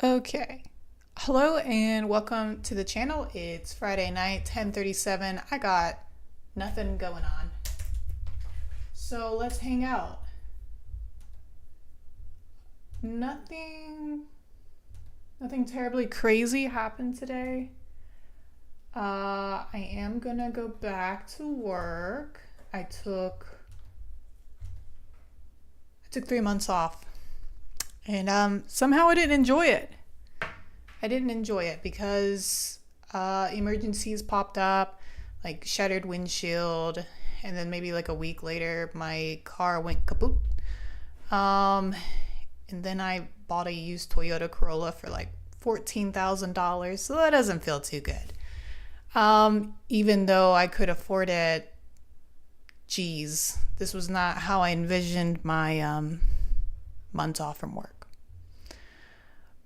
Okay. Hello and welcome to the channel. It's Friday night, 10:37. I got nothing going on. So let's hang out. Nothing nothing terribly crazy happened today. I am gonna go back to work. I took 3 months off. And somehow I didn't enjoy it. I didn't enjoy it because emergencies popped up, like shattered windshield, and then maybe like a week later, my car went kaput. Um, and then I bought a used Toyota Corolla for like $14,000, so that doesn't feel too good. Even though I could afford it, geez, this was not how I envisioned my months off from work.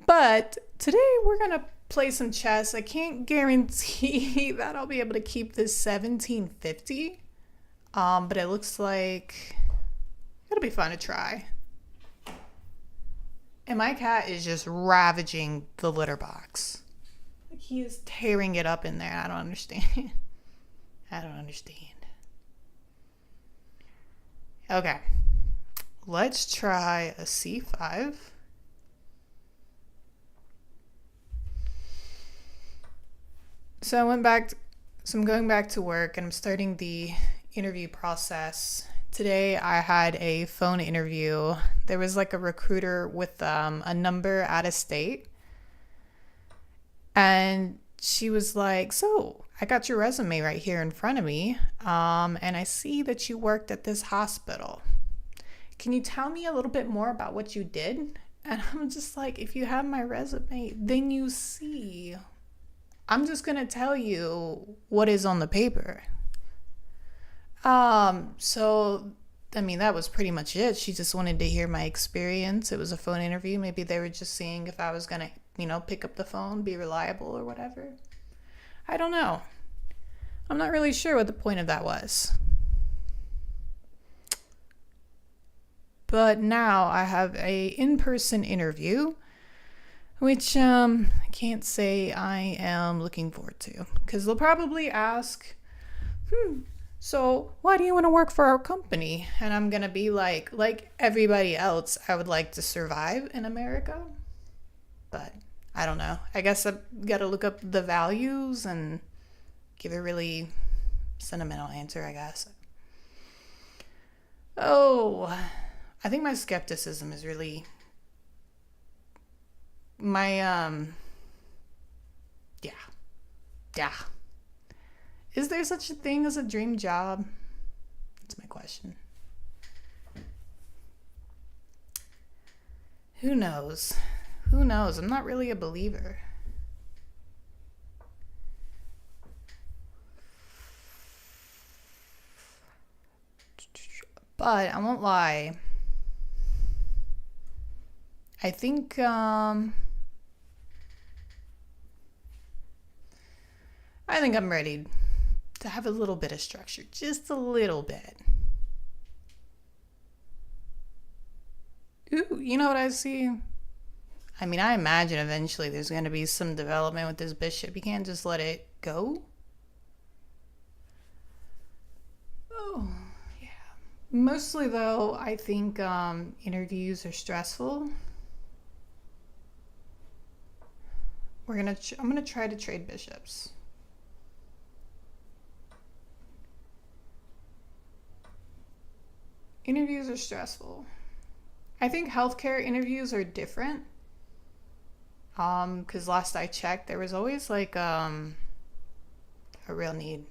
But today we're gonna play some chess. I can't guarantee that I'll be able to keep this 1750, but it looks like it'll be fun to try. And my cat is just ravaging the litter box. Like he is tearing it up in there. I don't understand. I don't understand. Okay, let's try a c5. So I'm going back to work and I'm starting the interview process. Today I had a phone interview. There was like a recruiter with a number out of state. And she was like, "So I got your resume right here in front of me. And I see that you worked at this hospital. Can you tell me a little bit more about what you did?" And I'm just like, if you have my resume, then you see. I'm just going to tell you what is on the paper. So I mean, that was pretty much it. She just wanted to hear my experience. It was a phone interview. Maybe they were just seeing if I was going to, pick up the phone, be reliable or whatever. I don't know. I'm not really sure what the point of that was. But now I have a in-person interview, which I can't say I am looking forward to, because they'll probably ask, so why do you want to work for our company? And I'm gonna be like everybody else, I would like to survive in America. But I don't know. I guess I've got to look up the values and give a really sentimental answer, I guess. Oh, I think my skepticism is really my yeah. Yeah. Is there such a thing as a dream job? That's my question. Who knows? Who knows? I'm not really a believer. But I won't lie. I think I'm ready to have a little bit of structure, just a little bit. Ooh, you know what I see? I mean, I imagine eventually there's going to be some development with this bishop. You can't just let it go. Oh, yeah. Mostly, though, I think interviews are stressful. I'm gonna try to trade bishops. Interviews are stressful. I think healthcare interviews are different. Because last I checked, there was always like a real need.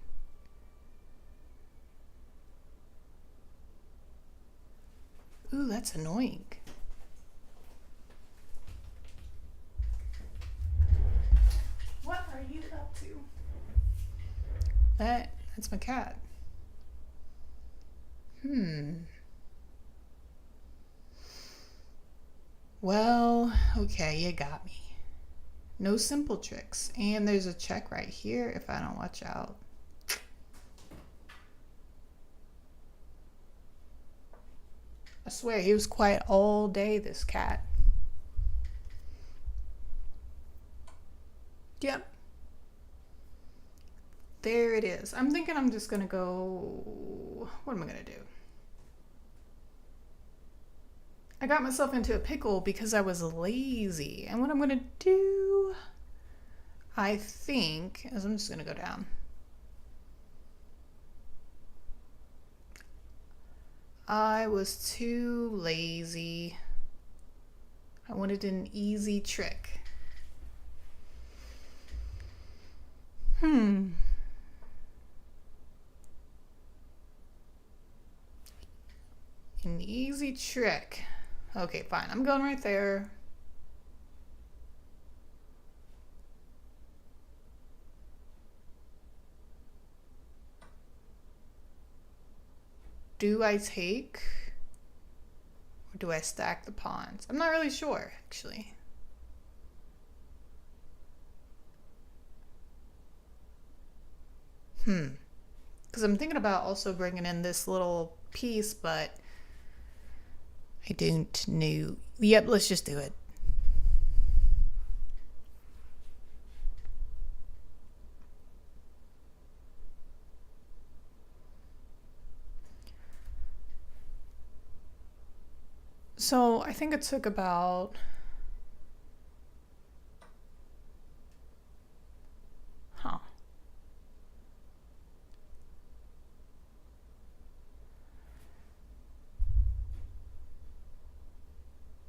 Ooh, that's annoying. What are you up to? That's my cat. Well, okay, you got me. No simple tricks. And there's a check right here if I don't watch out. I swear, he was quiet all day, this cat. Yep. There it is. I'm thinking I'm just gonna go. What am I gonna do? I got myself into a pickle because I was lazy. And what I'm gonna do, I think, is I'm just gonna go down. I was too lazy. I wanted an easy trick. An easy trick. Okay, fine. I'm going right there. Do I take or do I stack the pawns? I'm not really sure, actually. Because I'm thinking about also bringing in this little piece, but I don't know. Yep, let's just do it. So I think it took about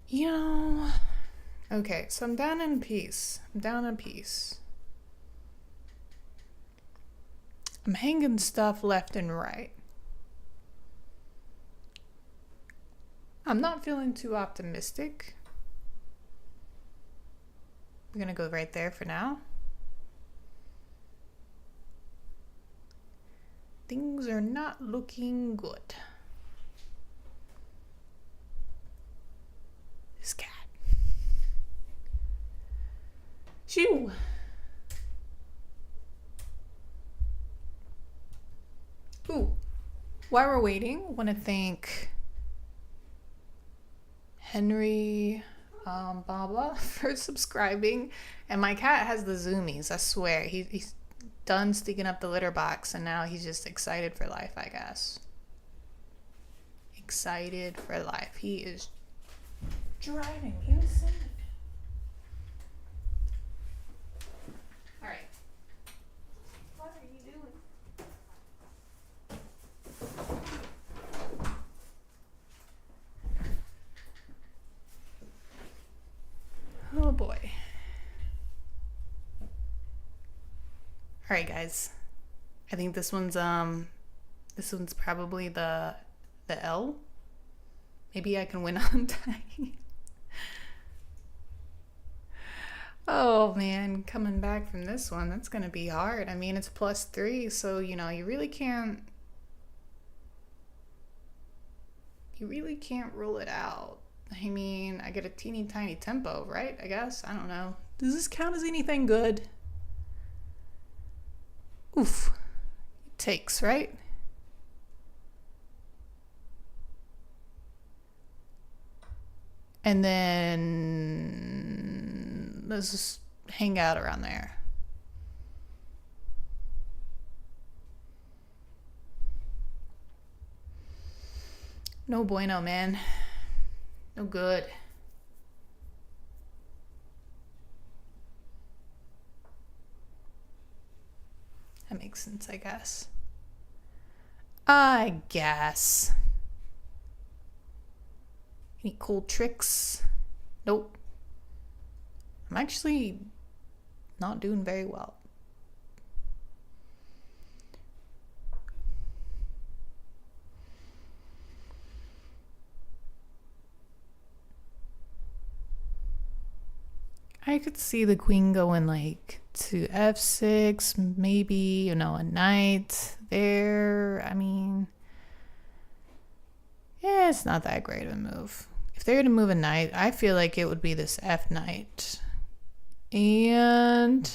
you know, okay, so I'm down in a piece. I'm hanging stuff left and right. I'm not feeling too optimistic. We're gonna go right there for now. Things are not looking good. This cat. Shoo! Ooh. While we're waiting, I want to thank Henry Baba for subscribing. And my cat has the zoomies, I swear. He's done sticking up the litter box and now he's just excited for life, I guess. Excited for life. He is driving insane. All right. What are you doing? Oh boy. All right, guys. I think this one's probably the L. Maybe I can win on time. Oh man, coming back from this one, that's gonna be hard. I mean, it's +3, so you really can't rule it out. I mean, I get a teeny tiny tempo, right? I guess. I don't know. Does this count as anything good? Oof. It takes, right? And then let's just hang out around there. No bueno, man. No good. That makes sense, I guess. Any cool tricks? Nope. I'm actually not doing very well. I could see the queen going like to f6, maybe, a knight there. I mean, yeah, it's not that great of a move. If they were to move a knight, I feel like it would be this f knight. And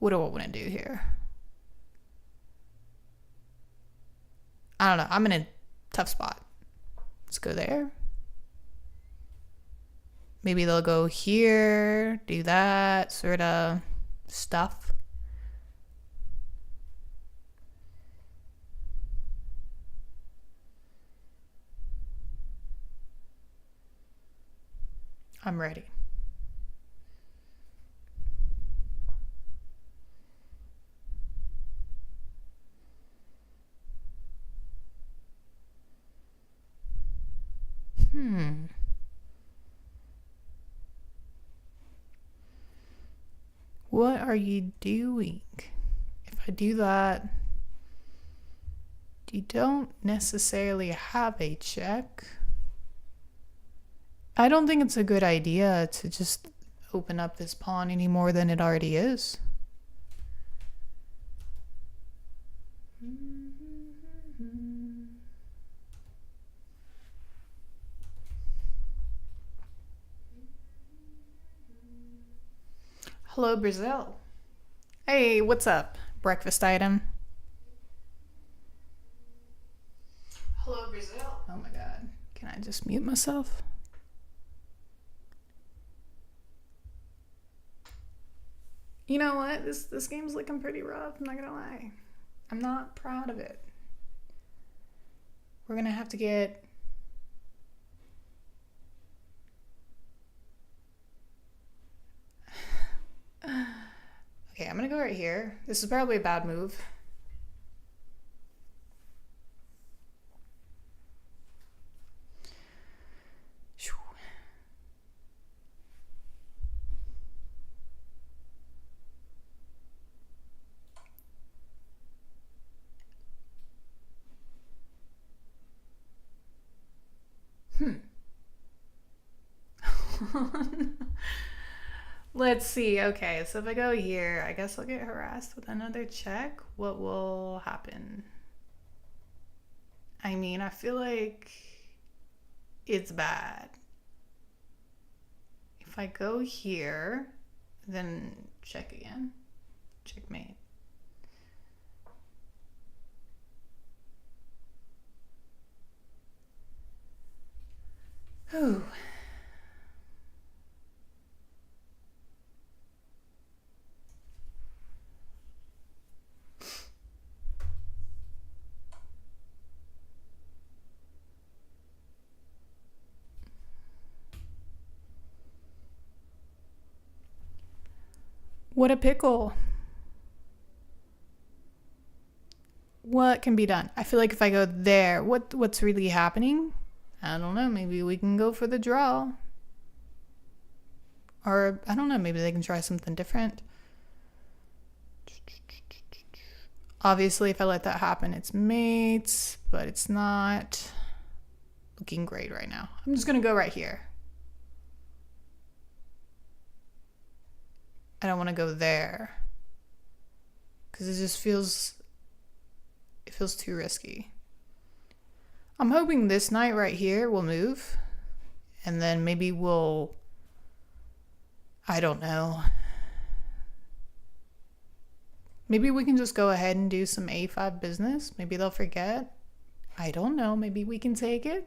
what do I want to do here? I don't know. I'm in a tough spot. Let's go there. Maybe they'll go here, do that, sort of stuff. I'm ready. What are you doing? If I do that, you don't necessarily have a check. I don't think it's a good idea to just open up this pawn any more than it already is. Hello, Brazil. Hey, what's up? Breakfast item. Hello, Brazil. Oh my god. Can I just mute myself? You know what? This game's looking pretty rough, I'm not gonna lie. I'm not proud of it. We're gonna have to get... Okay, I'm gonna go right here. This is probably a bad move. Let's see. Okay, so if I go here, I guess I'll get harassed with another check. What will happen? I mean, I feel like it's bad. If I go here, then check again. Checkmate. Ooh. What a pickle. What can be done? I feel like if I go there, what's really happening? I don't know. Maybe we can go for the draw. Or, I don't know. Maybe they can try something different. Obviously, if I let that happen, it's mates. But it's not looking great right now. I'm just going to go right here. I don't want to go there. Because it just feels... It feels too risky. I'm hoping this knight right here will move. And then maybe we'll... I don't know. Maybe we can just go ahead and do some a5 business. Maybe they'll forget. I don't know. Maybe we can take it.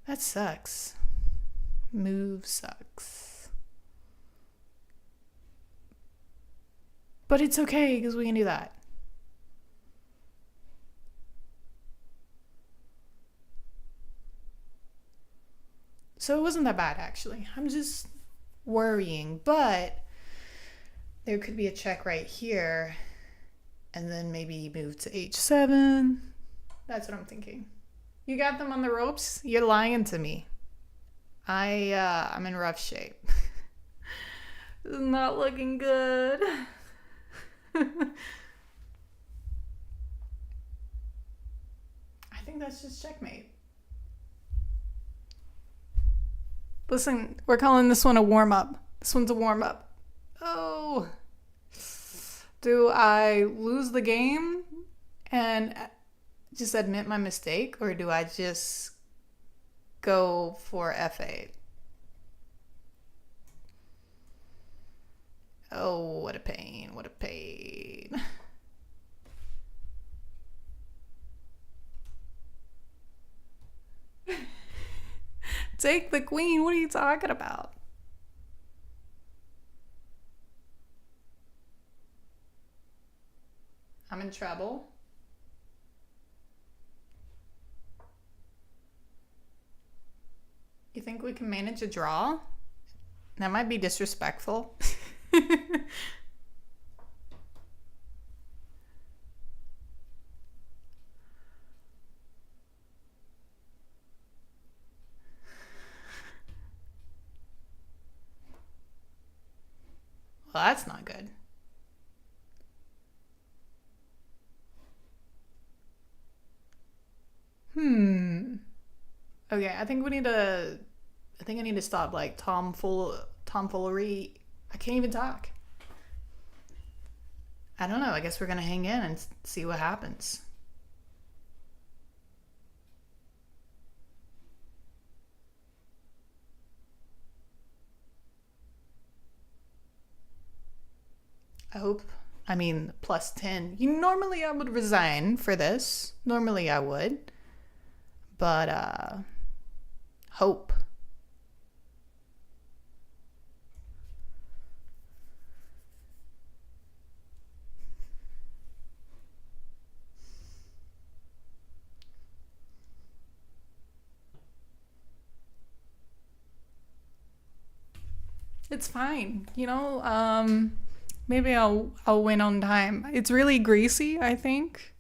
That sucks. Move sucks. But it's okay because we can do that. So it wasn't that bad, actually. I'm just worrying. But there could be a check right here. And then maybe move to h7. That's what I'm thinking. You got them on the ropes? You're lying to me. I'm in rough shape. This is not looking good. I think that's just checkmate. Listen, we're calling this one a warm-up. This one's a warm-up. Oh. Do I lose the game and just admit my mistake, or do I just go for f8? Oh, what a pain, what a pain. Take the queen, what are you talking about? I'm in trouble. You think we can manage a draw? That might be disrespectful. Well, that's not good. Okay, I think we need to. I think I need to stop like tomfoolery. I can't even talk. I don't know. I guess we're gonna hang in and see what happens. I hope. I mean, plus 10. Normally I would resign for this. Normally I would. But, hope. It's fine. Maybe I'll win on time. It's really greasy, I think.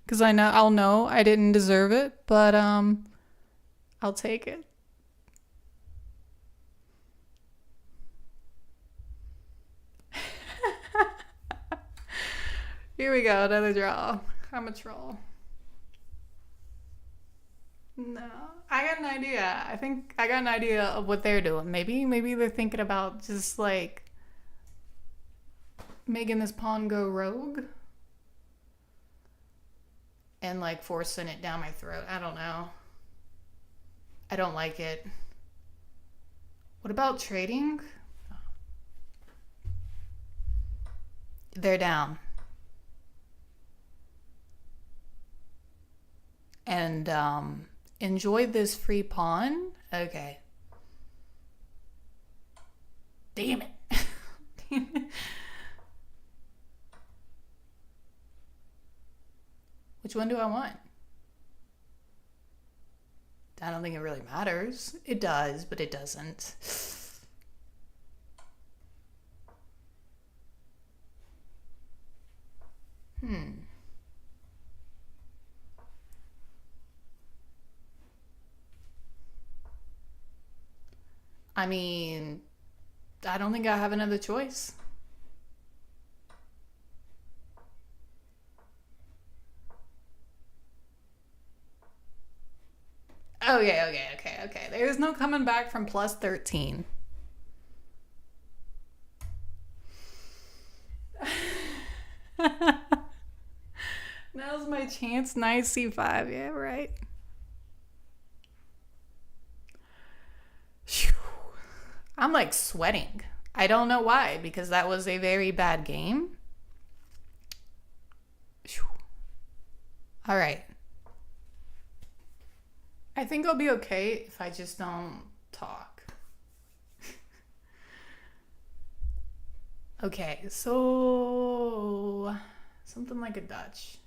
Because I'll know I didn't deserve it, but I'll take it. Here we go, another draw. I'm a troll. No, I got an idea. I think I got an idea of what they're doing. Maybe they're thinking about just like making this pawn go rogue and like forcing it down my throat. I don't know. I don't like it. What about trading? They're down. And enjoy this free pawn. Okay. Damn it. Which one do I want? I don't think it really matters. It does, but it doesn't. I mean, I don't think I have another choice. Okay. There's no coming back from plus 13. Now's my chance. Knight c5. Yeah, right. I'm like sweating. I don't know why, because that was a very bad game. All right. I think I'll be okay if I just don't talk. Okay, so something like a Dutch.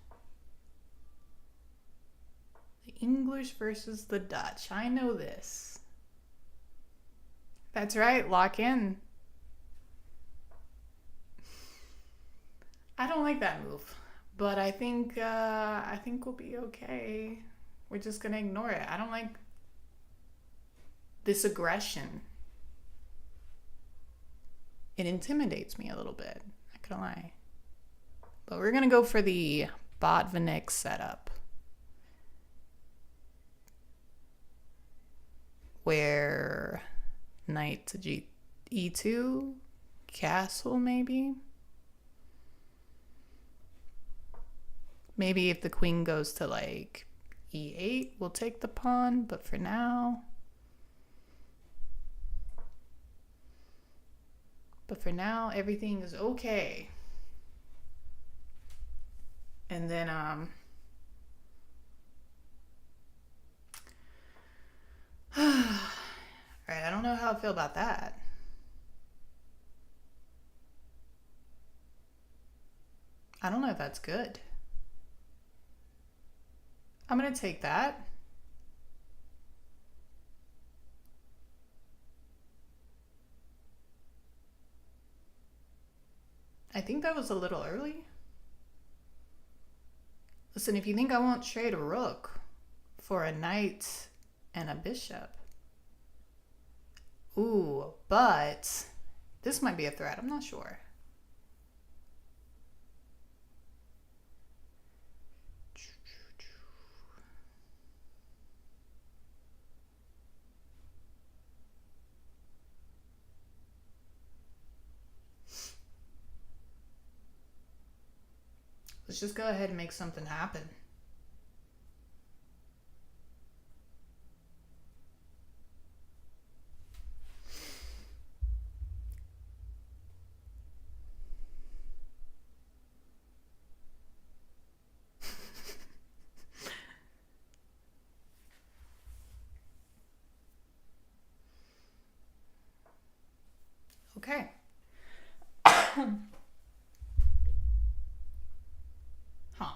The English versus the Dutch. I know this. That's right, lock in. I don't like that move, but I think we'll be okay. We're just gonna ignore it. I don't like this aggression. It intimidates me a little bit. Not gonna lie. But we're gonna go for the Botvinnik setup, where knight to e2, castle maybe. Maybe if the queen goes to like e8, we'll take the pawn, but for now everything is okay. And then all right, I don't know how I feel about that. I don't know if that's good. I'm gonna take that. I think that was a little early. Listen, if you think I won't trade a rook for a knight and a bishop. Ooh, but this might be a threat. I'm not sure. Let's just go ahead and make something happen. Okay. Huh.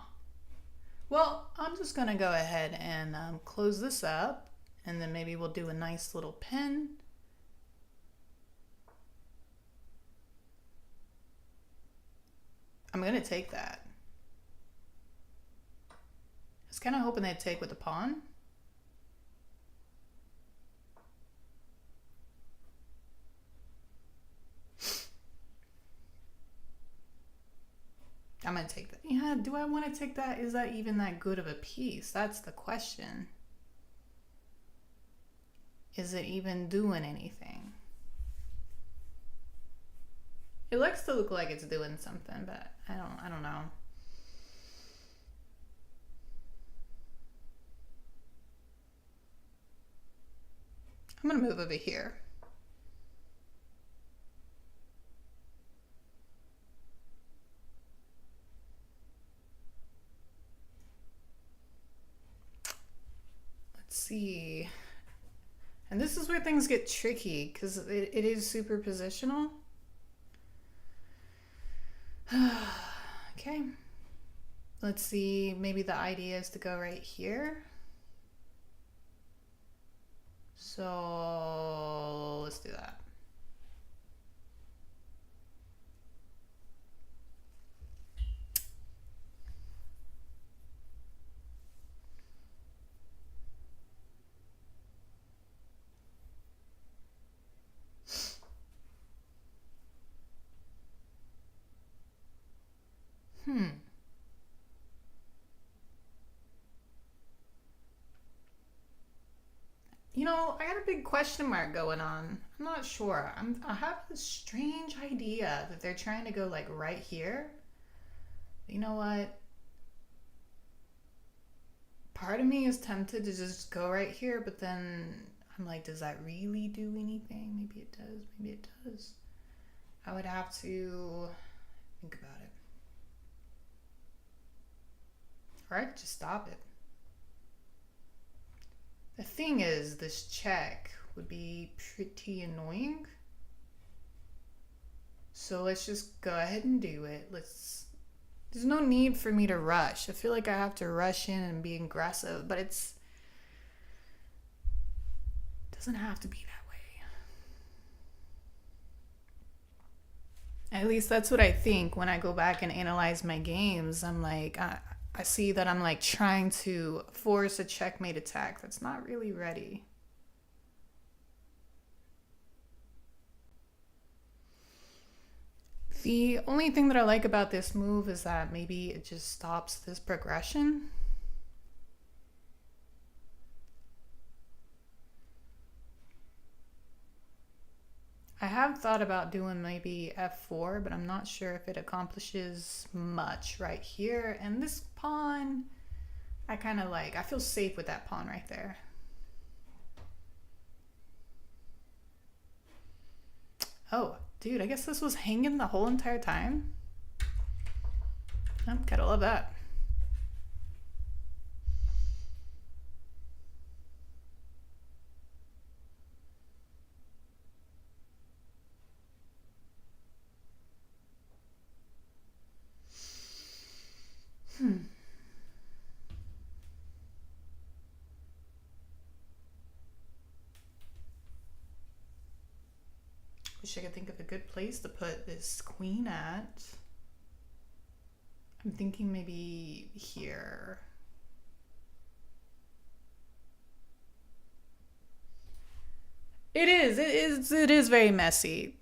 Well, I'm just going to go ahead and close this up, and then maybe we'll do a nice little pin. I'm going to take that. I was kind of hoping they'd take with the pawn. I'm going to take that. Yeah, do I want to take that? Is that even that good of a piece? That's the question. Is it even doing anything? It likes to look like it's doing something, but I don't know. I'm going to move over here. Let's see. And this is where things get tricky because it is super positional. Okay. Let's see. Maybe the idea is to go right here. So let's do that. You know, I got a big question mark going on. I'm not sure. I have this strange idea that they're trying to go like right here. You know what? Part of me is tempted to just go right here, but then I'm like, does that really do anything? Maybe it does. Maybe it does. I would have to think about it. Or I could just stop it. The thing is, this check would be pretty annoying. So let's just go ahead and do it. There's no need for me to rush. I feel like I have to rush in and be aggressive, but it doesn't have to be that way. At least that's what I think when I go back and analyze my games. I'm like, I see that I'm like trying to force a checkmate attack that's not really ready. The only thing that I like about this move is that maybe it just stops this progression. I have thought about doing maybe f4, but I'm not sure if it accomplishes much right here. And this pawn, I kind of like, I feel safe with that pawn right there. Oh, dude, I guess this was hanging the whole entire time. Oh, gotta love that. Wish I could think of a good place to put this queen at. I'm thinking maybe here. It is very messy.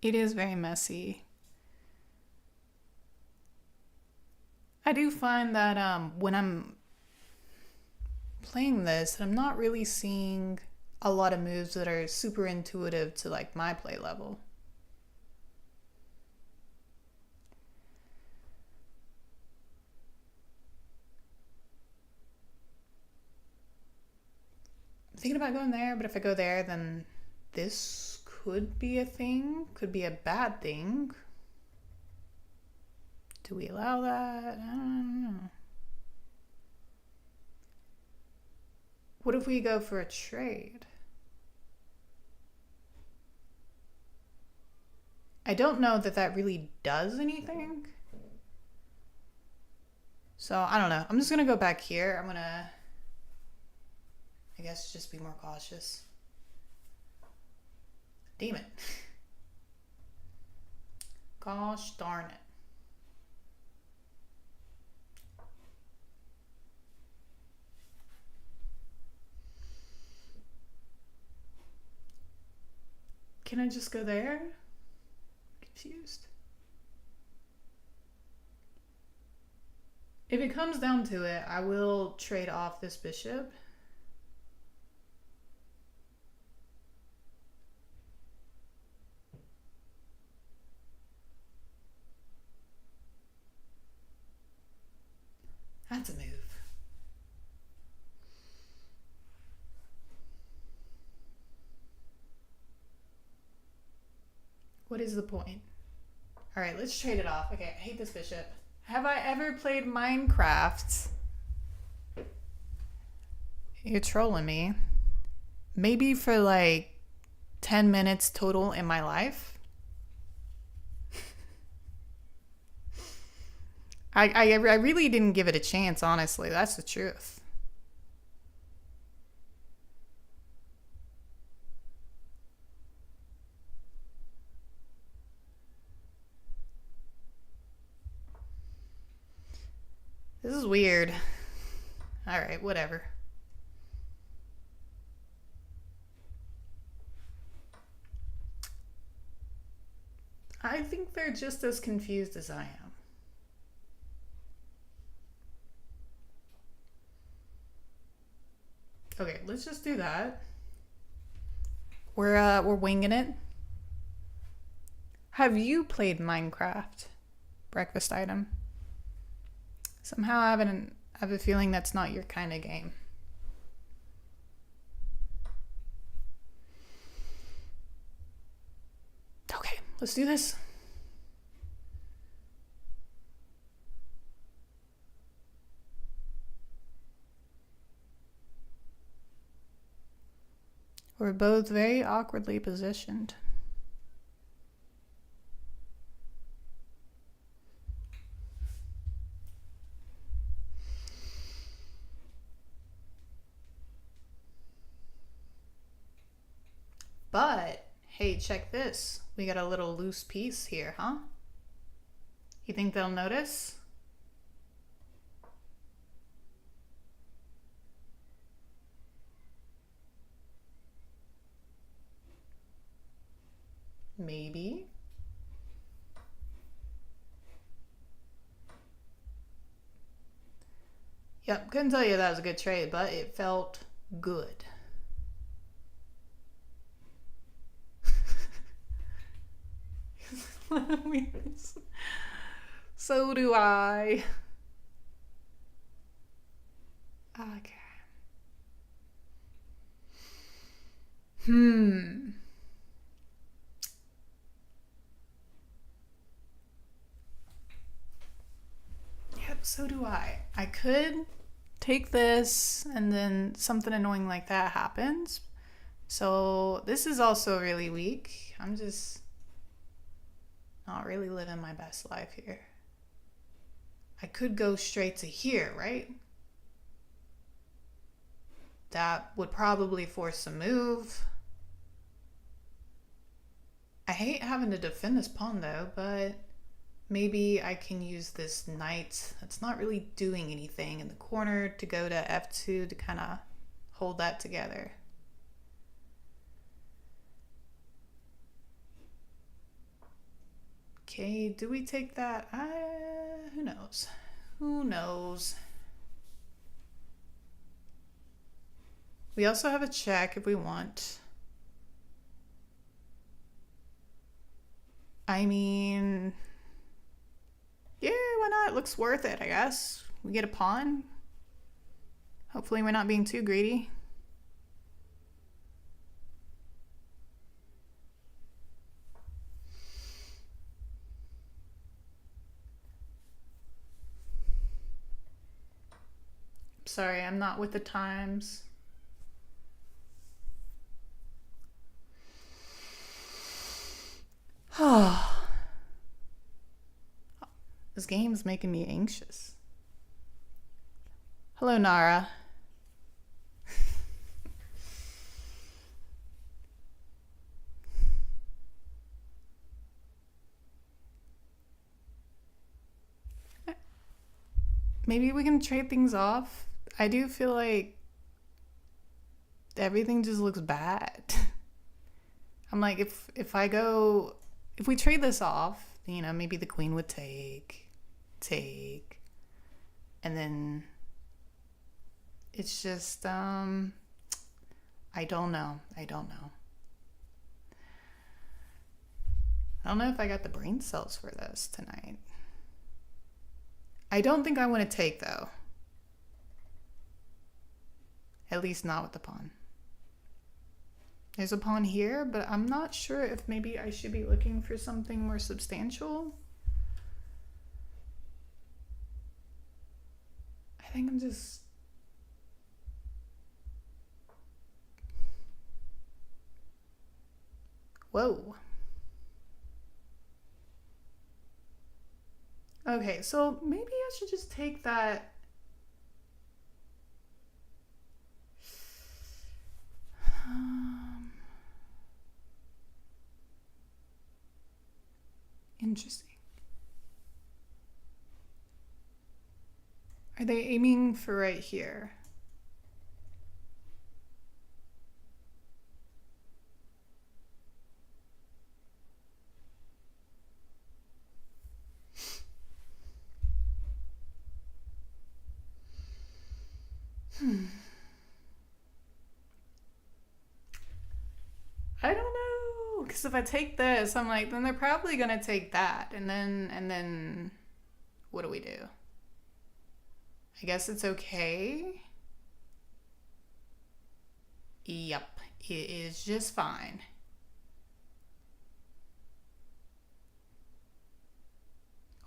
It is very messy. I do find that when I'm playing this, I'm not really seeing a lot of moves that are super intuitive to like my play level. I'm thinking about going there, but if I go there, then this could be a thing, could be a bad thing. Do we allow that? I don't know. What if we go for a trade? I don't know that that really does anything. So I don't know. I'm just gonna go back here. I'm gonna, I guess, just be more cautious. Damn it. Gosh darn it. Can I just go there? Confused. If it comes down to it, I will trade off this bishop. That's a move. What is the point? All right, let's trade it off. Okay, I hate this bishop. Have I ever played Minecraft? You're trolling me. Maybe for like 10 minutes total in my life. I really didn't give it a chance, honestly. That's the truth. This is weird. All right, whatever. I think they're just as confused as I am. Okay, let's just do that. We're winging it. Have you played Minecraft? Breakfast item. Somehow I have a feeling that's not your kind of game. Okay, let's do this. We're both very awkwardly positioned. But, hey, check this. We got a little loose piece here, huh? You think they'll notice? Maybe. Yep, couldn't tell you that was a good trade, but it felt good. So do I. Okay. Yep, so do I. I could take this and then something annoying like that happens. So this is also really weak. I'm just not really living my best life here. I could go straight to here, right? That would probably force a move. I hate having to defend this pawn though, but maybe I can use this knight that's not really doing anything in the corner to go to f2 to kind of hold that together. Okay, do we take that? Who knows? Who knows? We also have a check if we want. I mean, yeah, why not? It looks worth it, I guess. We get a pawn. Hopefully we're not being too greedy. Sorry, I'm not with the times. This game's making me anxious. Hello, Nara. Maybe we can trade things off. I do feel like everything just looks bad. I'm like, if we trade this off, you know, maybe the queen would take, and then it's just, I don't know. I don't know if I got the brain cells for this tonight. I don't think I want to take, though. At least not with the pawn. There's a pawn here, but I'm not sure if maybe I should be looking for something more substantial. I think I'm just... Whoa. Okay, so maybe I should just take that. Interesting. Are they aiming for right here? I don't know, because if I take this, I'm like, then they're probably gonna take that, and then what do we do? I guess it's okay. Yep, it is just fine.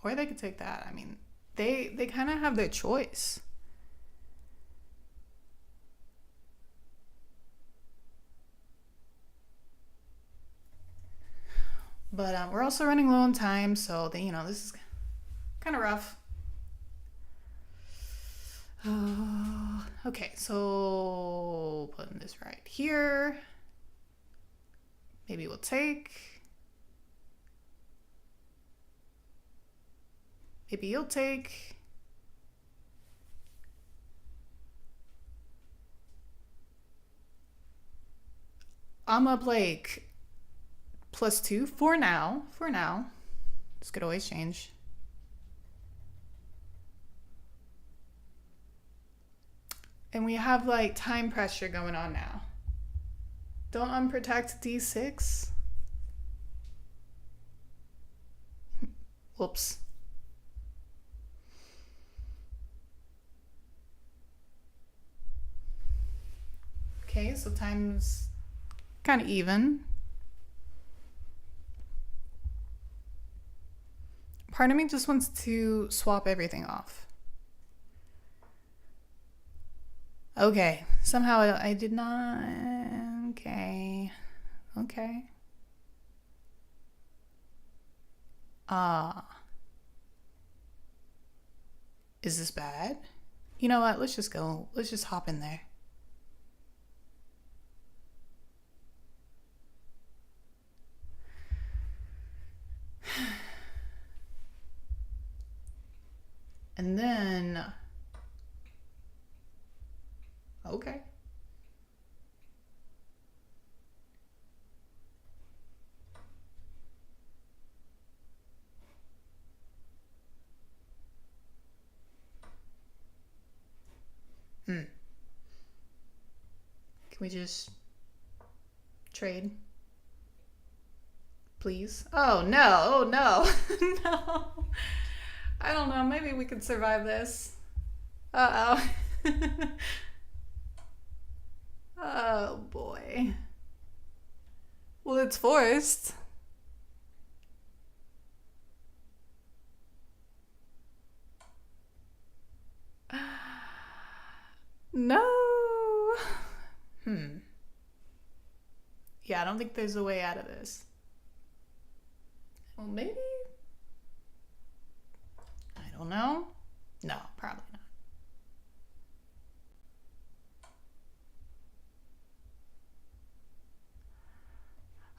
Or they could take that. I mean, they kind of have their choice. But we're also running low on time, so you know, this is kind of rough. Okay, so putting this right here. Maybe we'll take. Maybe you'll take. I'm up like +2 for now. This could always change. And we have like time pressure going on now. Don't unprotect d6. Whoops. Okay, so time's kind of even. Part of me just wants to swap everything off. Okay, somehow I did not. Okay. Is this bad? You know what? Let's just go. Let's just hop in there. And then, okay. Can we just trade? Please? Oh no, oh no, no. I don't know, maybe we could survive this. Uh oh. Oh boy. Well, it's forced. No. Yeah, I don't think there's a way out of this. Well, maybe? I don't know. No, probably not.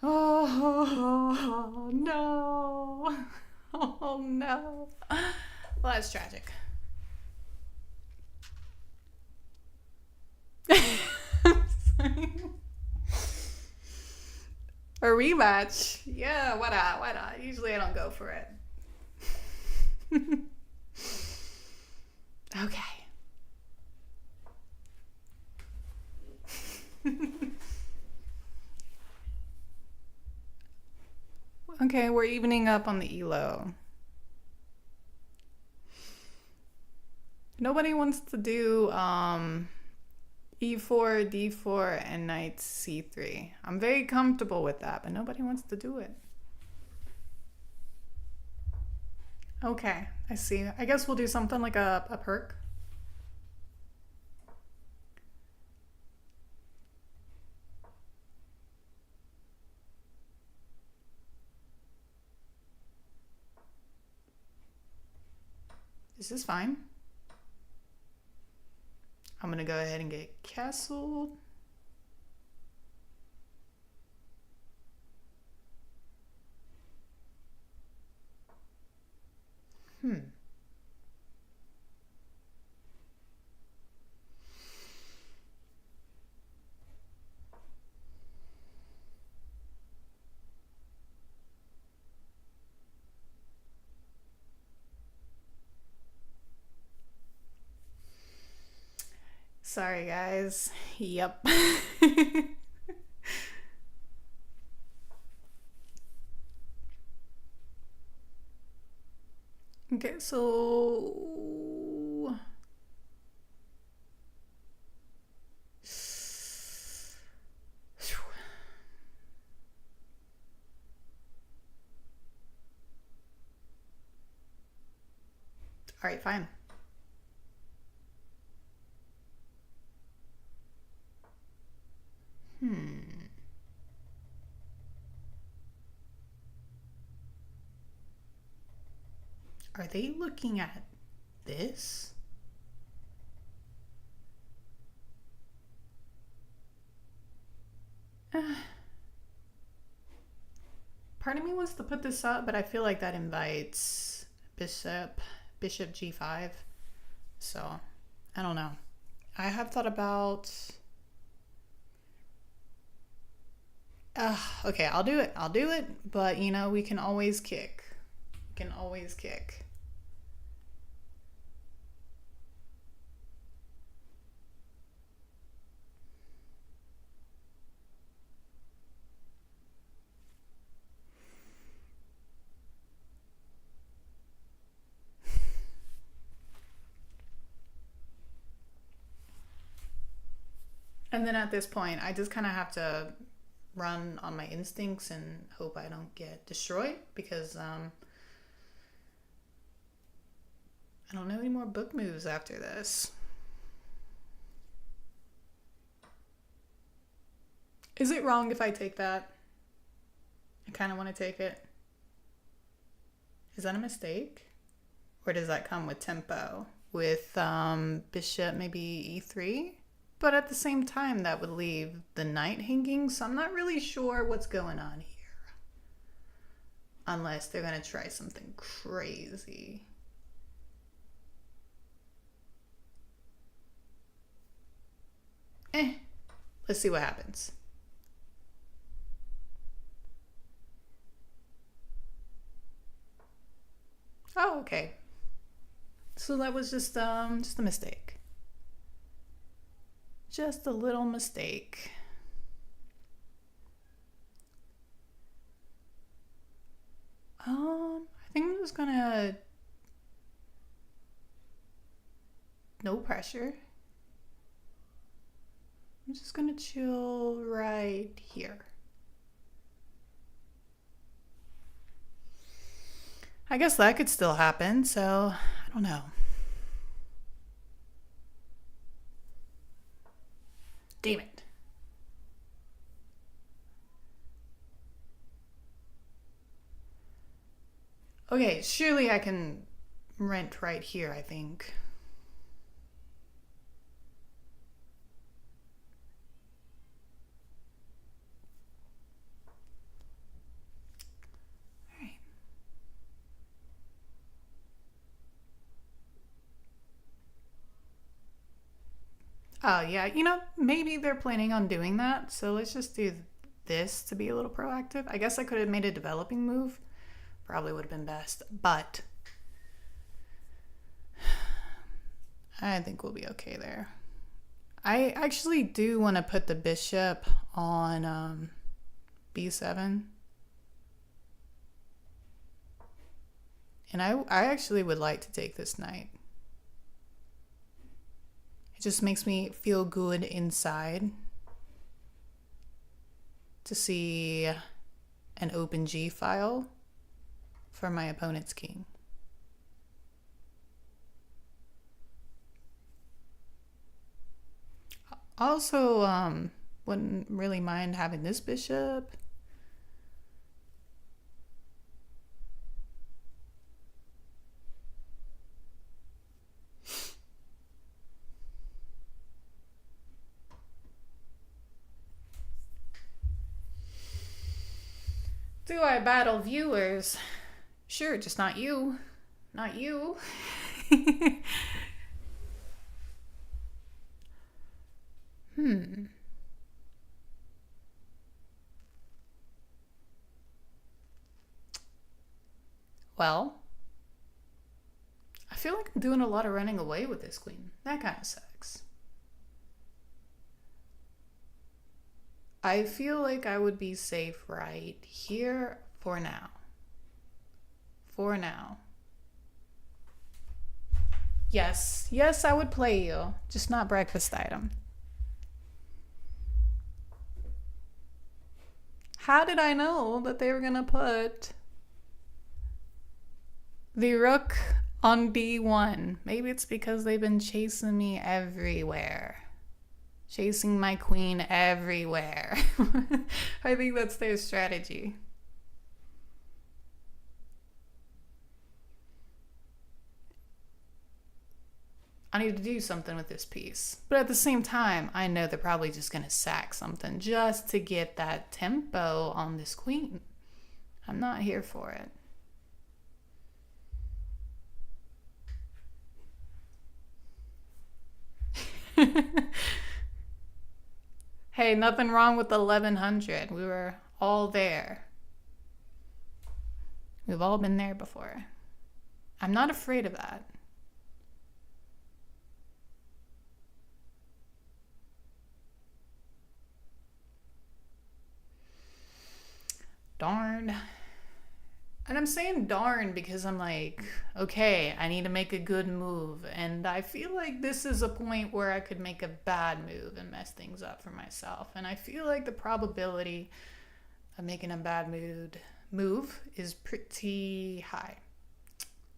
Oh, no. Oh, no. Well, that's tragic. A rematch? Yeah, why not? Why not? Usually I don't go for it. Okay. Okay, we're evening up on the elo. Nobody wants to do e4, d4, and knight c3. I'm very comfortable with that, but nobody wants to do it. Okay, I see. I guess we'll do something like a perk. This is fine. I'm gonna go ahead and get castled. Sorry, guys. Yep. Okay, so all right, fine. Are they looking at this? Part of me wants to put this up, but I feel like that invites bishop g5. So, I don't know. I have thought about... okay, I'll do it, but you know, we can always kick. We can always kick. And then at this point, I just kind of have to run on my instincts and hope I don't get destroyed because I don't know any more book moves after this. Is it wrong if I take that? I kind of want to take it. Is that a mistake? Or does that come with tempo? with bishop maybe e3. But at the same time, that would leave the knight hanging, so I'm not really sure what's going on here. Unless they're going to try something crazy. Let's see what happens. Oh, okay. So that was just a mistake. Just a little mistake. I think I'm just gonna... No pressure. I'm just gonna chill right here. I guess that could still happen, so I don't know. Damn it. Okay, surely I can rent right here, I think. Alright. Oh, yeah, maybe they're planning on doing that, so let's just do this to be a little proactive. I guess I could have made a developing move. Probably would have been best, but I think we'll be okay there. I actually do want to put the bishop on b7. And I actually would like to take this knight. It just makes me feel good inside to see an open G file for my opponent's king. Also, wouldn't really mind having this bishop. Do I battle viewers? Sure, just not you. Not you. Well, I feel like I'm doing a lot of running away with this queen. That kind of sucks. I feel like I would be safe right here for now. For now. Yes, I would play you. Just not breakfast item. How did I know that they were gonna put the rook on b1? Maybe it's because they've been chasing me everywhere. Chasing my queen everywhere. I think that's their strategy. I need to do something with this piece. But at the same time, I know they're probably just going to sack something just to get that tempo on this queen. I'm not here for it. Hey, nothing wrong with 1100. We were all there. We've all been there before. I'm not afraid of that. Darn. And I'm saying darn because I'm like, okay, I need to make a good move. And I feel like this is a point where I could make a bad move and mess things up for myself. And I feel like the probability of making a bad move is pretty high.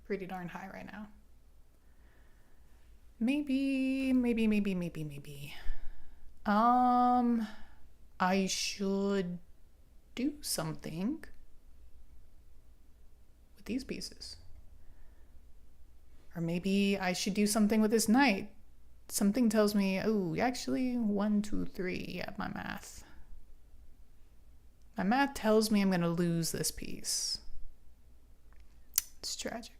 Pretty darn high right now. Maybe. I should do something with these pieces. Or maybe I should do something with this knight. Something tells me, oh, actually, 1, 2, 3. Yeah, my math. My math tells me I'm going to lose this piece. It's tragic.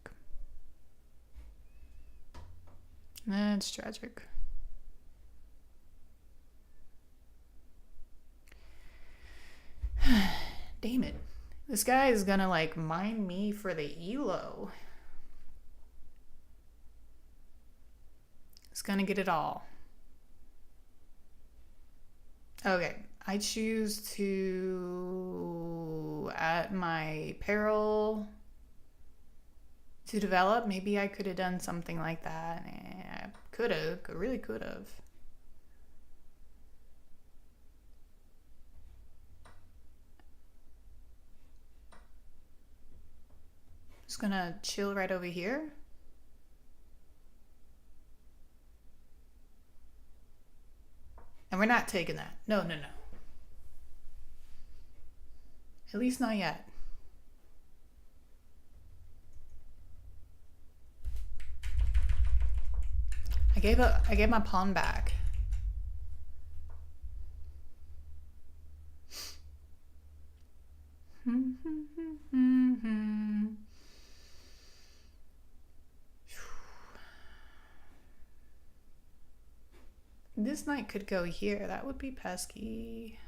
That's tragic. Damn it. This guy is gonna like mine me for the elo. He's gonna get it all. Okay, I choose to, at my peril, to develop. Maybe I could have done something like that. I could have, really could have. Just gonna chill right over here. And we're not taking that. No, no, no. At least not yet. I gave my pawn back. This knight could go here. That would be pesky.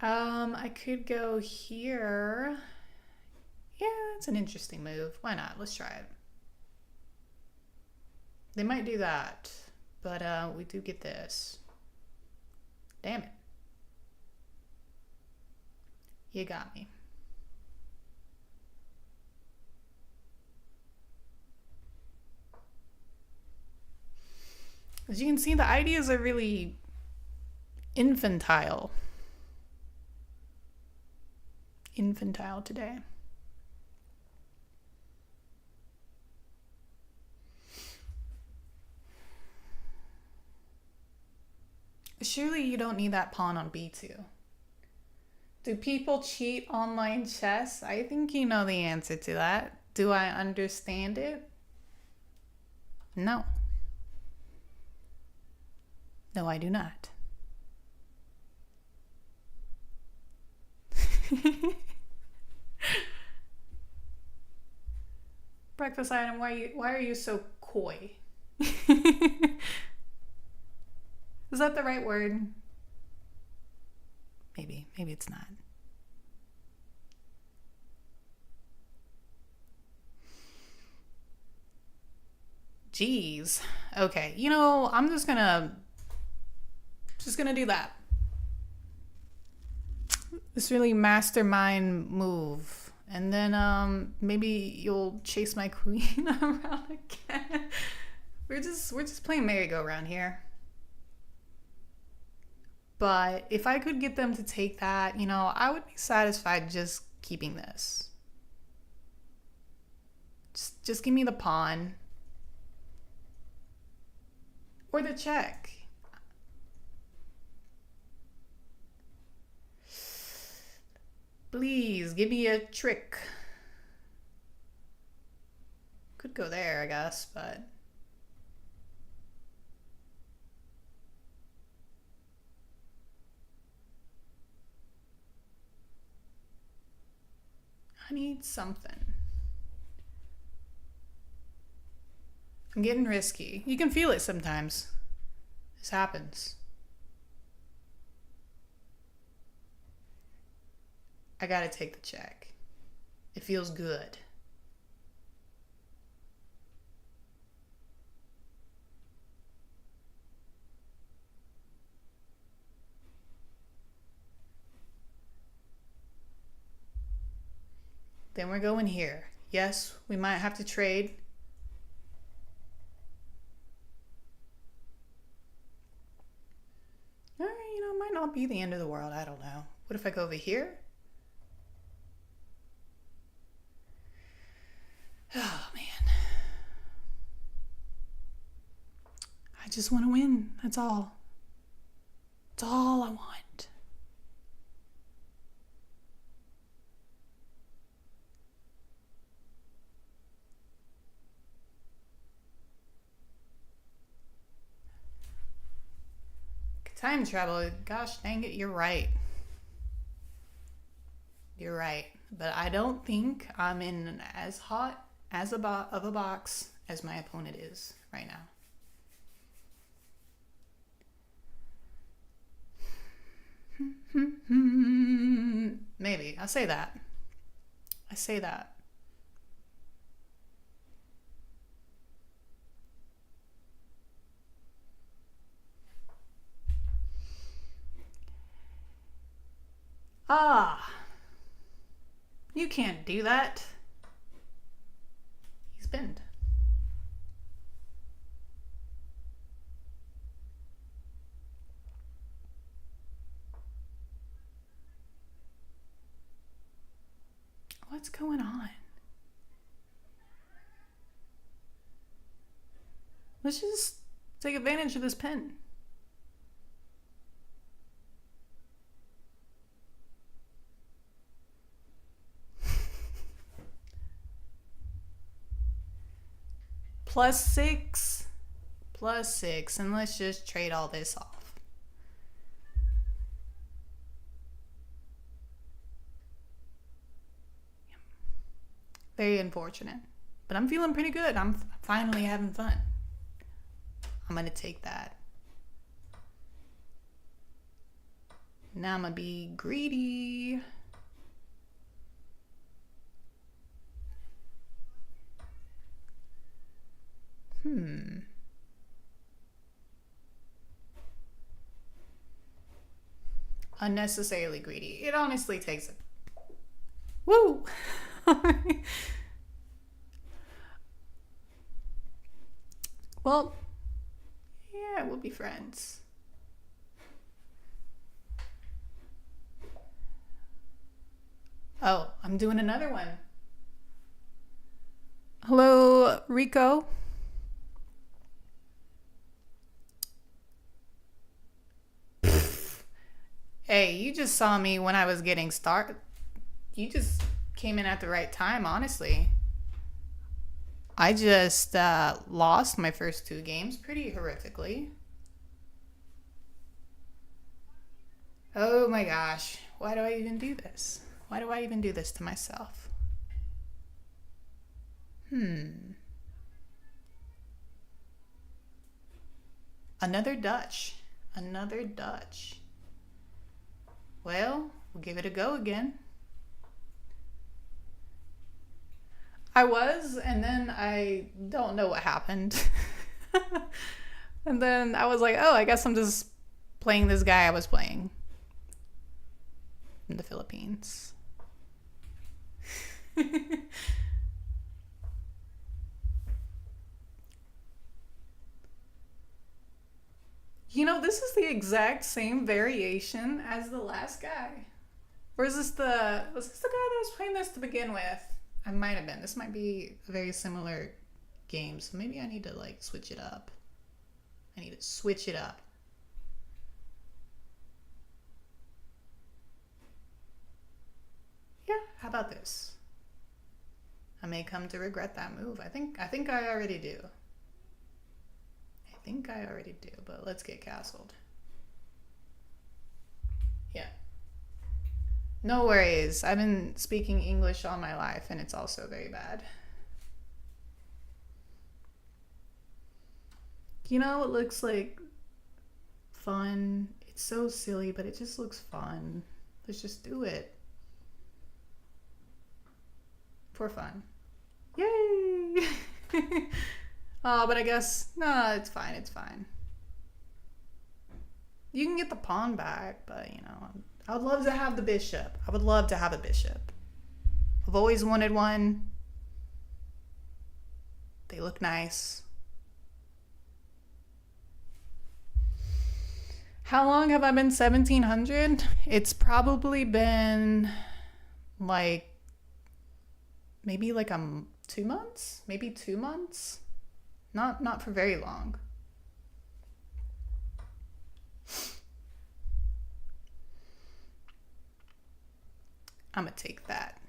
I could go here. Yeah, it's an interesting move. Why not? Let's try it. They might do that, but we do get this. Damn it. You got me. As you can see, the ideas are really infantile. Infantile today. Surely you don't need that pawn on b2. Do people cheat online chess? I think you know the answer to that. Do I understand it? No. No, I do not. Breakfast item, why are you so coy? Is that the right word? Maybe it's not. Jeez. Okay, you know, I'm just gonna do that. This really mastermind move. And then maybe you'll chase my queen around again. We're just playing merry-go-round here. But if I could get them to take that, you know, I would be satisfied just keeping this. Just give me the pawn. Or the check. Please, give me a trick. Could go there, I guess, but... I need something. I'm getting risky. You can feel it sometimes. This happens. I gotta take the check. It feels good. Then we're going here. Yes, we might have to trade. All right, you know, it might not be the end of the world. I don't know. What if I go over here? Oh, man. I just want to win. That's all. That's all I want. Time travel. Gosh dang it, you're right. You're right. But I don't think I'm in as hot as of a box as my opponent is right now. Maybe. I say that. I say that. Ah, you can't do that. He's bent. What's going on? Let's just take advantage of this pin. +6. +6. And let's just trade all this off. Very unfortunate. But I'm feeling pretty good. I'm finally having fun. I'm going to take that. Now I'm going to be greedy. Unnecessarily greedy. It honestly takes it. Woo! Well, yeah, we'll be friends. Oh, I'm doing another one. Hello, Rico. Hey, you just saw me when I was getting started. You just came in at the right time, honestly. I just lost my first 2 games pretty horrifically. Oh my gosh. Why do I even do this? Why do I even do this to myself? Another Dutch. Another Dutch. Well, we'll give it a go again. I was, and then I don't know what happened. And then I was like, oh, I guess I'm just playing this guy I was playing in the Philippines. You know, this is the exact same variation as the last guy. Or is this was this the guy that was playing this to begin with? I might have been. This might be a very similar game, so maybe I need to like switch it up. I need to switch it up. Yeah, how about this? I may come to regret that move. I think I already do. I think I already do, but let's get castled. Yeah. No worries. I've been speaking English all my life, and it's also very bad. You know, it looks like fun. It's so silly, but it just looks fun. Let's just do it. For fun. Yay! Oh, but I guess, no, it's fine, it's fine. You can get the pawn back, but, you know, I would love to have the bishop. I would love to have a bishop. I've always wanted one. They look nice. How long have I been 1700? It's probably been like maybe like 2 months, maybe 2 months. Not for very long. I'm gonna take that.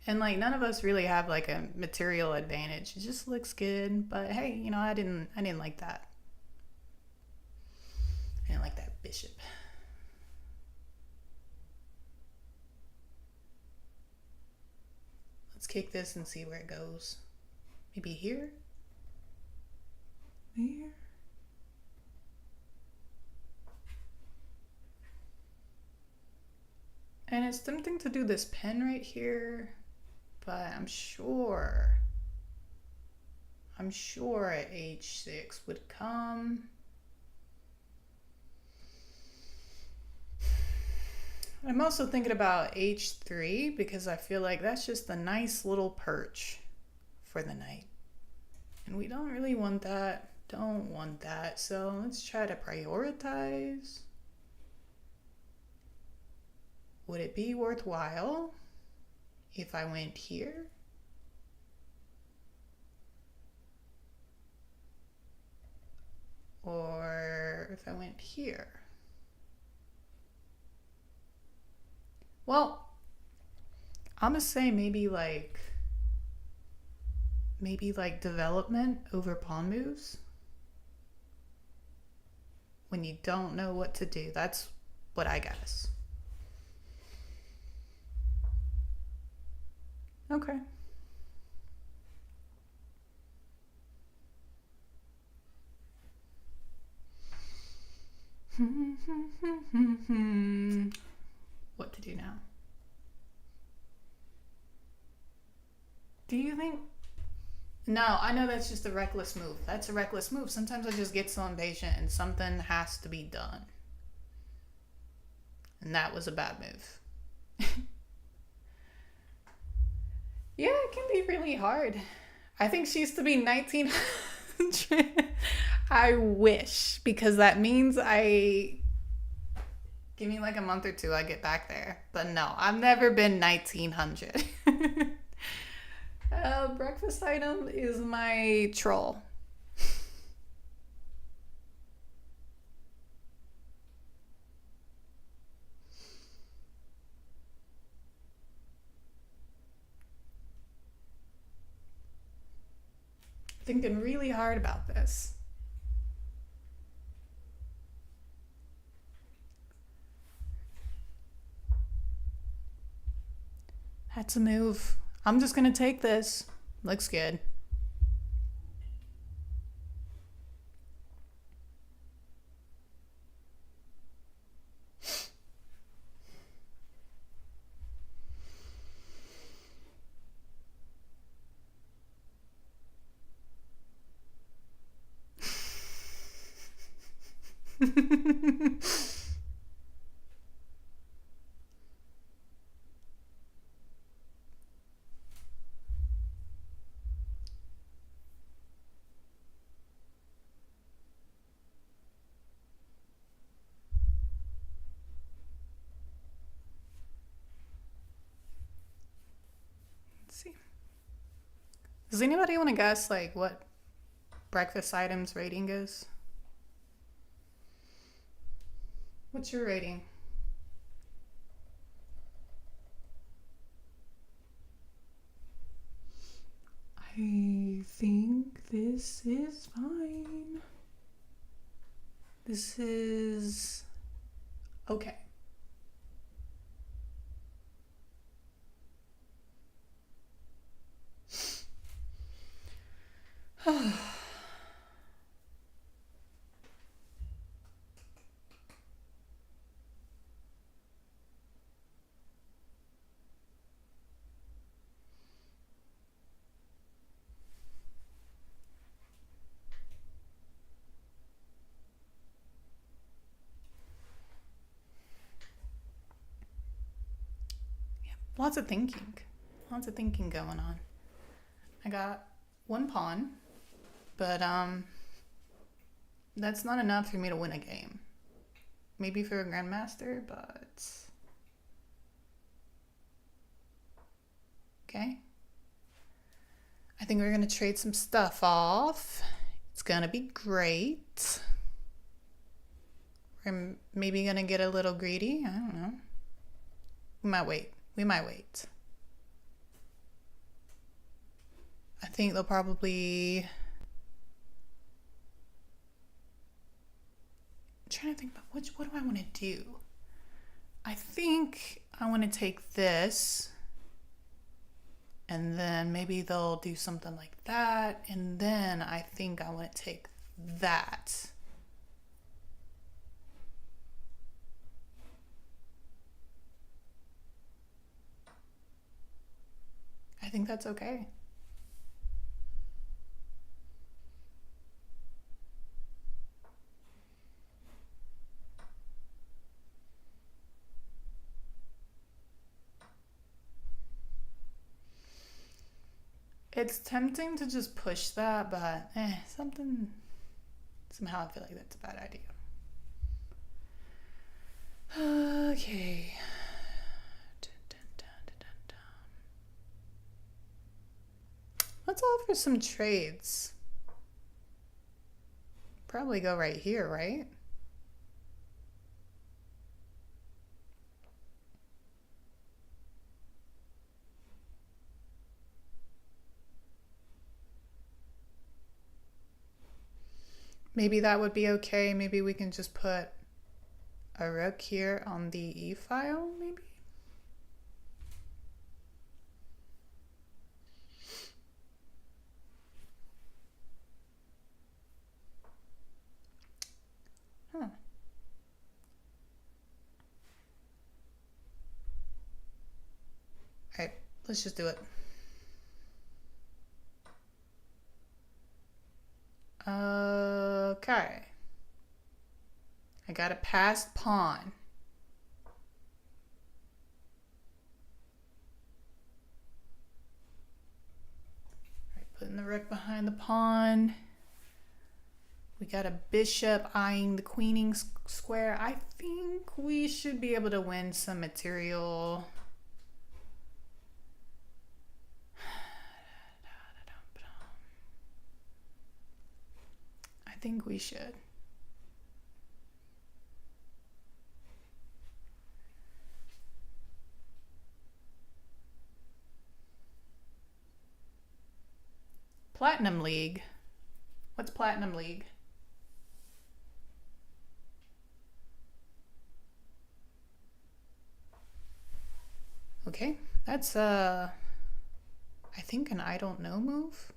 And like none of us really have like a material advantage. It just looks good, but hey, you know, I didn't like that. I didn't like that bishop. Let's kick this and see where it goes. Maybe here? There? And it's tempting to do this pen right here, but I'm sure at h6 would come. I'm also thinking about h3 because I feel like that's just a nice little perch for the knight. And we don't really want that. Don't want that. So let's try to prioritize. Would it be worthwhile if I went here? Or if I went here? Well, I'm gonna say maybe like development over pawn moves. When you don't know what to do, that's what I guess. Okay. What to do now? Do you think? No, I know that's just a reckless move. That's a reckless move. Sometimes I just get so impatient and something has to be done. And that was a bad move. Yeah, it can be really hard. I think she used to be 1900. I wish, because that means give me like a month or two, I get back there. But no, I've never been 1900. Breakfast item is my troll. Thinking really hard about this. That's a move. I'm just gonna take this. Looks good. Let's see. Does anybody want to guess like what breakfast items rating is? What's your rating? I think this is fine. This is okay. Lots of thinking. Lots of thinking going on. I got one pawn, but that's not enough for me to win a game. Maybe for a grandmaster, but okay. I think we're gonna trade some stuff off. It's gonna be great. We're maybe gonna get a little greedy. I don't know. We might wait. I think they'll probably trying to think about what do I want to do? I think I want to take this and then maybe they'll do something like that. And then I think I want to take that. I think that's okay. It's tempting to just push that, but somehow I feel like that's a bad idea. Okay. Let's offer some trades. Probably go right here, right? Maybe that would be okay. Maybe we can just put a rook here on the E file, maybe? Huh. All right, let's just do it. Okay. I got a passed pawn. All right, putting the rook behind the pawn. We got a bishop eyeing the queening square. I think we should be able to win some material. I think we should. Platinum League. What's Platinum League? Okay, that's I think an I don't know move.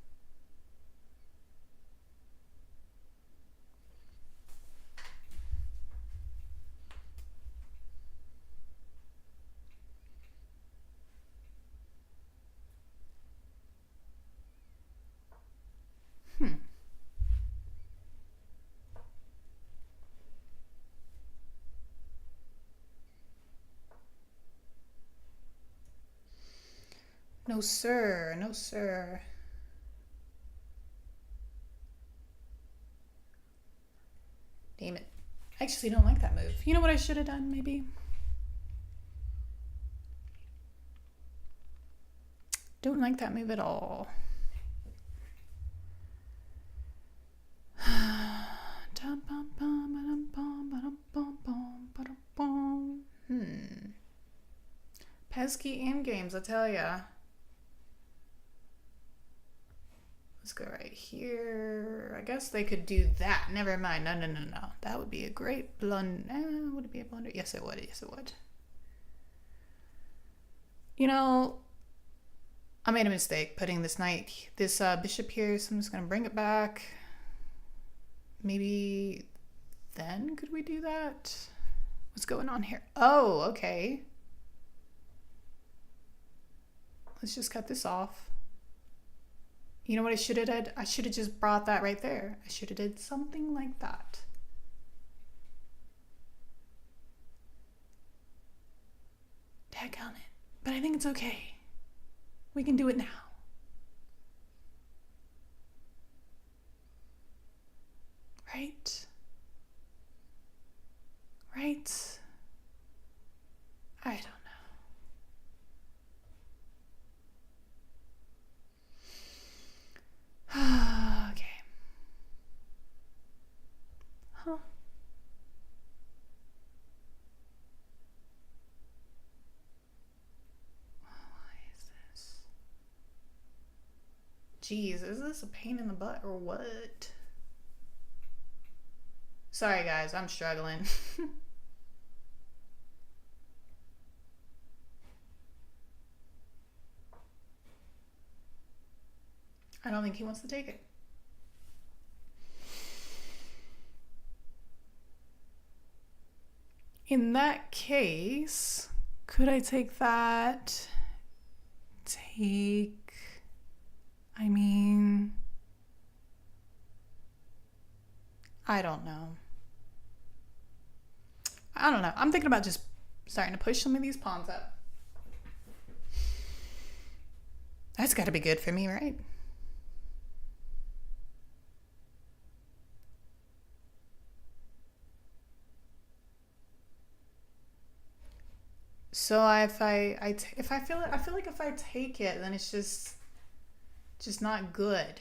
No sir, no sir. Damn it. I actually don't like that move. You know what I should have done, maybe? Don't like that move at all. Pesky end games, I tell ya. Let's go right here. I guess they could do that. Never mind. No. That would be a great blunder. Would it be a blunder? Yes, it would. Yes, it would. You know, I made a mistake putting this bishop here, so I'm just going to bring it back. Maybe then could we do that? What's going on here? Oh, okay. Let's just cut this off. You know what I should have did? I should have just brought that right there. I should have did something like that. Daggone it. But I think it's okay. We can do it now. Right? Right? I don't know. Okay. Huh. Why is this? Jeez, is this a pain in the butt or what? Sorry, guys, I'm struggling. I don't think he wants to take it. In that case, could I take that? I mean, I don't know. I'm thinking about just starting to push some of these pawns up. That's got to be good for me, right? So if I feel like if I take it, then it's just not good.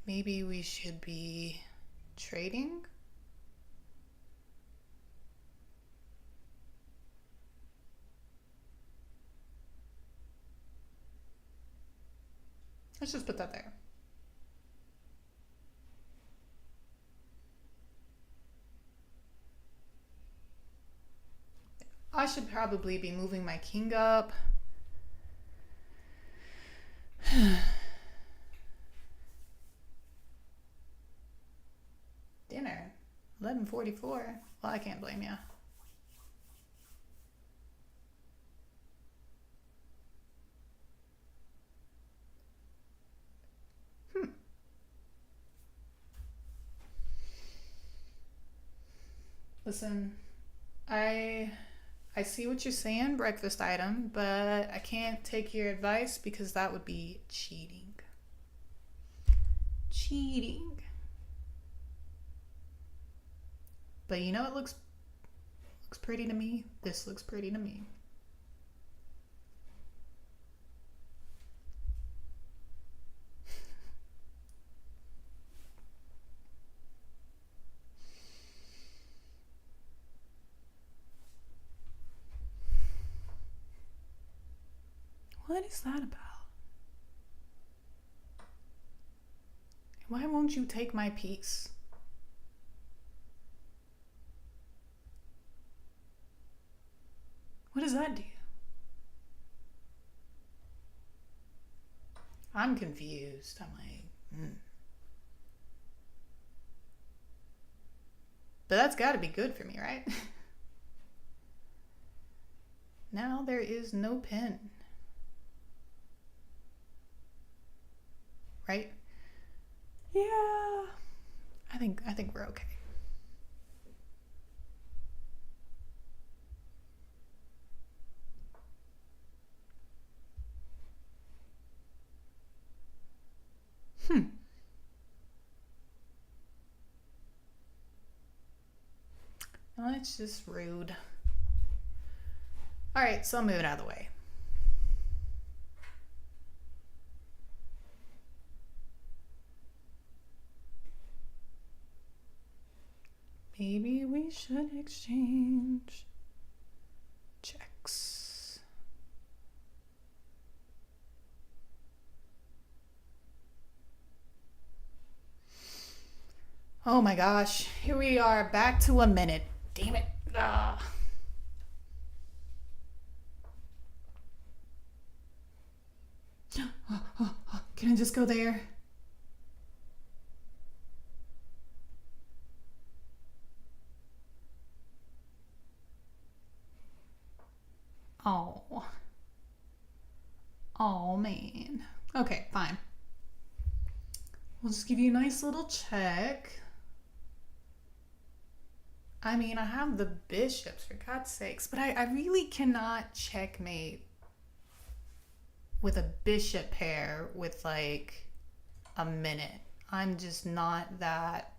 Maybe we should be trading? Let's just put that there. I should probably be moving my king up. Dinner. 11:44. Well, I can't blame you. Listen, I I see what you're saying, breakfast item, but I can't take your advice because that would be cheating. Cheating. But you know it looks pretty to me. This looks pretty to me. What is that about? Why won't you take my piece? What does that do? I'm confused. I'm like, But that's got to be good for me, right? Now there is no pin. Right? Yeah. I think we're okay. Well, it's just rude. All right, so I'll move it out of the way. Maybe we should exchange checks. Oh my gosh, here we are back to a minute. Damn it. Can I just go there? Oh. Oh man. Okay, fine. We'll just give you a nice little check. I mean, I have the bishops, for God's sakes, but I really cannot checkmate with a bishop pair with like a minute. I'm just not that.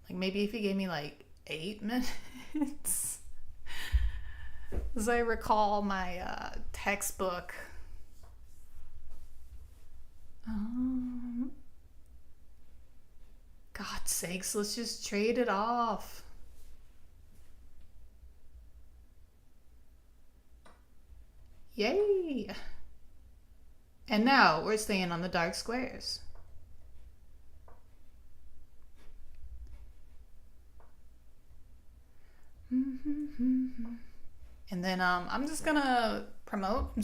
Like, maybe if he gave me like 8 minutes. As I recall my textbook. God's sakes, let's just trade it off. Yay! And now we're staying on the dark squares. And then I'm just gonna promote.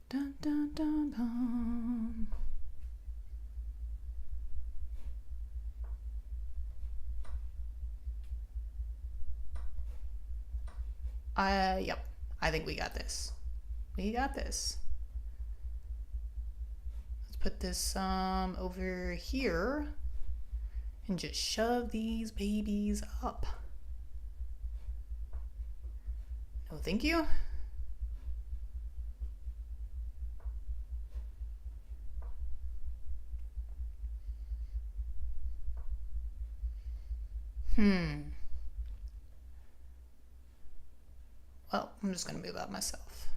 Dun, dun, dun, dun. Yep. I think we got this. Let's put this over here and just shove these babies up. No, thank you. Well, I'm just gonna move out myself.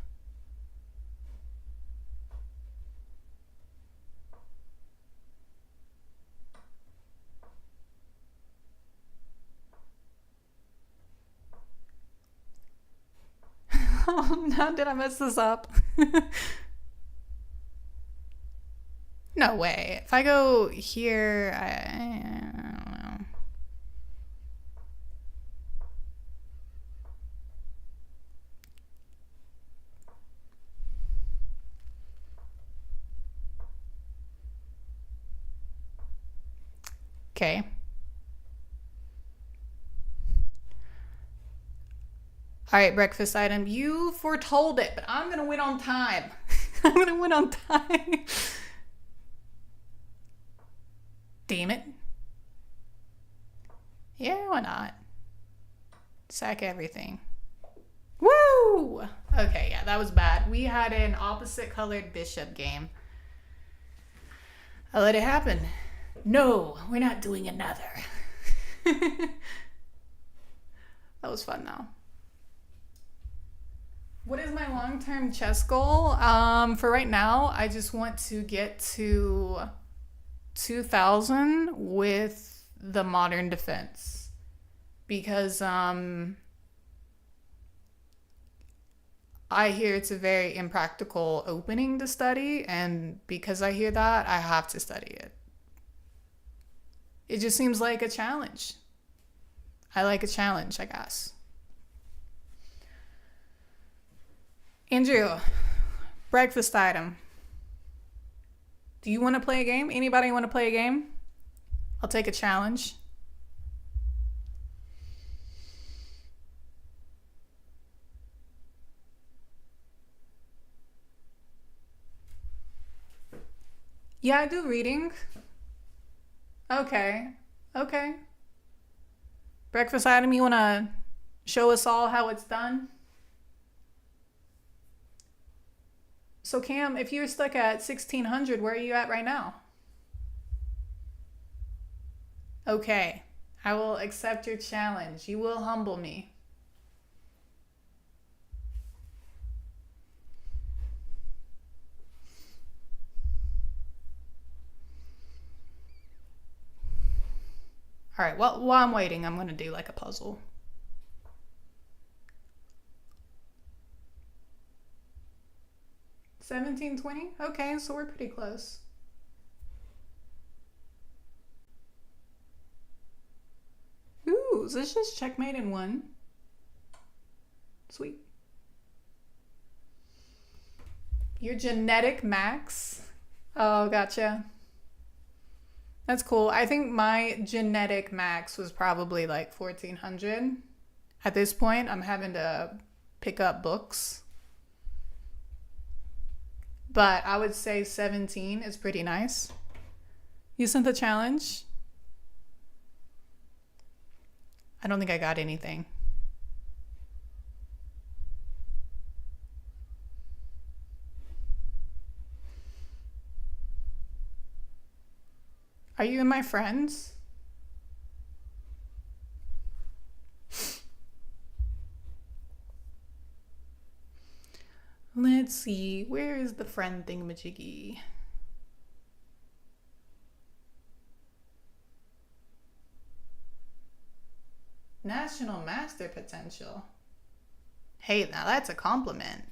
Oh no, did I mess this up? No way. If I go here, I don't know. Okay. All right, breakfast item. You foretold it, but I'm gonna win on time. I'm gonna win on time. Damn it. Yeah, why not? Sack everything. Woo! Okay, yeah, that was bad. We had an opposite colored bishop game. I let it happen. No, we're not doing another. That was fun though. What is my long-term chess goal? For right now, I just want to get to 2000 with the modern defense because I hear it's a very impractical opening to study, and because I hear that, I have to study it. It just seems like a challenge. I like a challenge, I guess. Andrew, breakfast item. Do you want to play a game? Anybody want to play a game? I'll take a challenge. Yeah, I do reading. Okay. Okay. Breakfast item, you want to show us all how it's done? So, Cam, if you're stuck at 1600, where are you at right now? Okay. I will accept your challenge. You will humble me. All right, well, while I'm waiting, I'm going to do like a puzzle. $17.20? Okay, so we're pretty close. Ooh, is this just checkmate in one? Sweet. Your genetic max? Oh, gotcha. That's cool. I think my genetic max was probably like 1400. At this point, I'm having to pick up books. But I would say 17 is pretty nice. You sent the challenge? I don't think I got anything. Are you in my friends? Let's see. Where is the friend thingamajiggy? National Master Potential. Hey, now that's a compliment.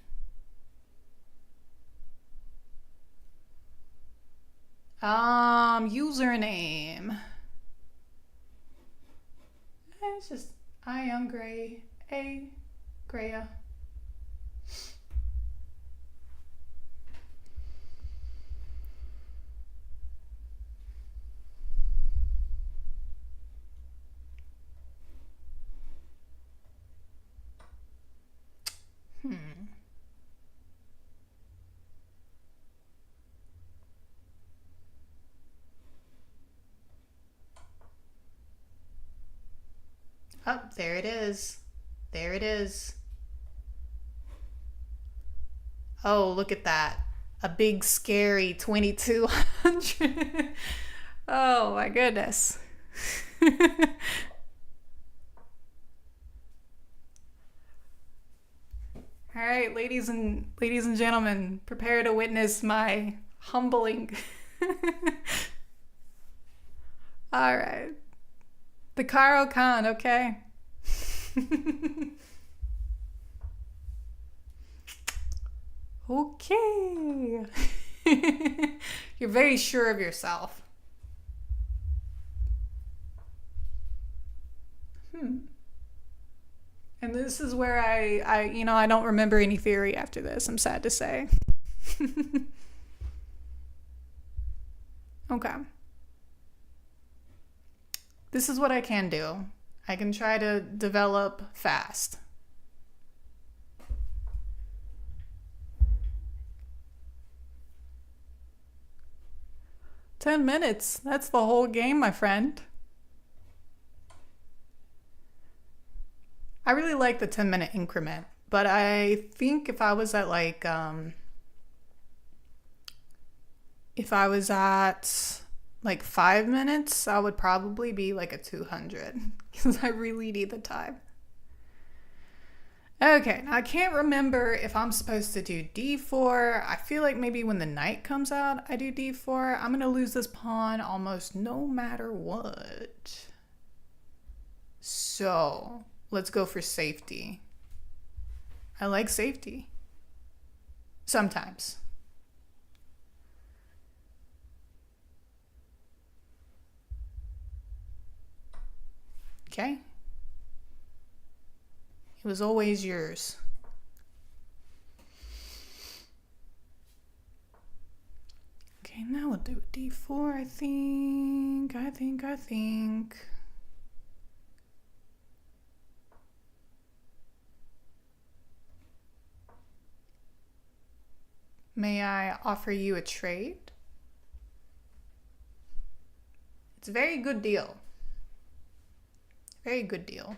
Username. It's just I am Gray. A Graya. Hmm. Oh, there it is. There it is. Oh, look at that. A big scary 2200. Oh my goodness. All right, ladies and gentlemen, prepare to witness my humbling. All right. The Karo Khan, okay? Okay. You're very sure of yourself. Hmm. And this is where I don't remember any theory after this. I'm sad to say. Okay. This is what I can do. I can try to develop fast. 10 minutes. That's the whole game, my friend. I really like the 10-minute increment, but I think if I was at like 5 minutes, I would probably be like a 200 because I really need the time. Okay, now I can't remember if I'm supposed to do d4. I feel like maybe when the knight comes out, I do d4. I'm going to lose this pawn almost no matter what. So, let's go for safety. I like safety. Sometimes. Okay? It was always yours. Okay, now we'll do a d4, I think. May I offer you a trade? It's a very good deal. Very good deal.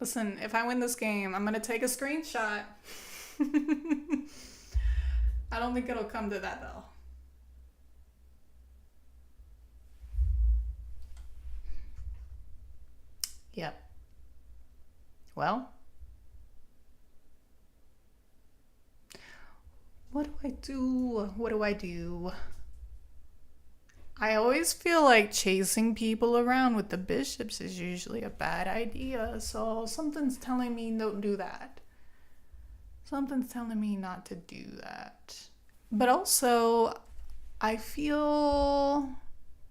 Listen, if I win this game, I'm gonna take a screenshot. I don't think it'll come to that though. Yep. Well, what do I do? What do I do? I always feel like chasing people around with the bishops is usually a bad idea, so something's telling me don't do that. Something's telling me not to do that. But also, I feel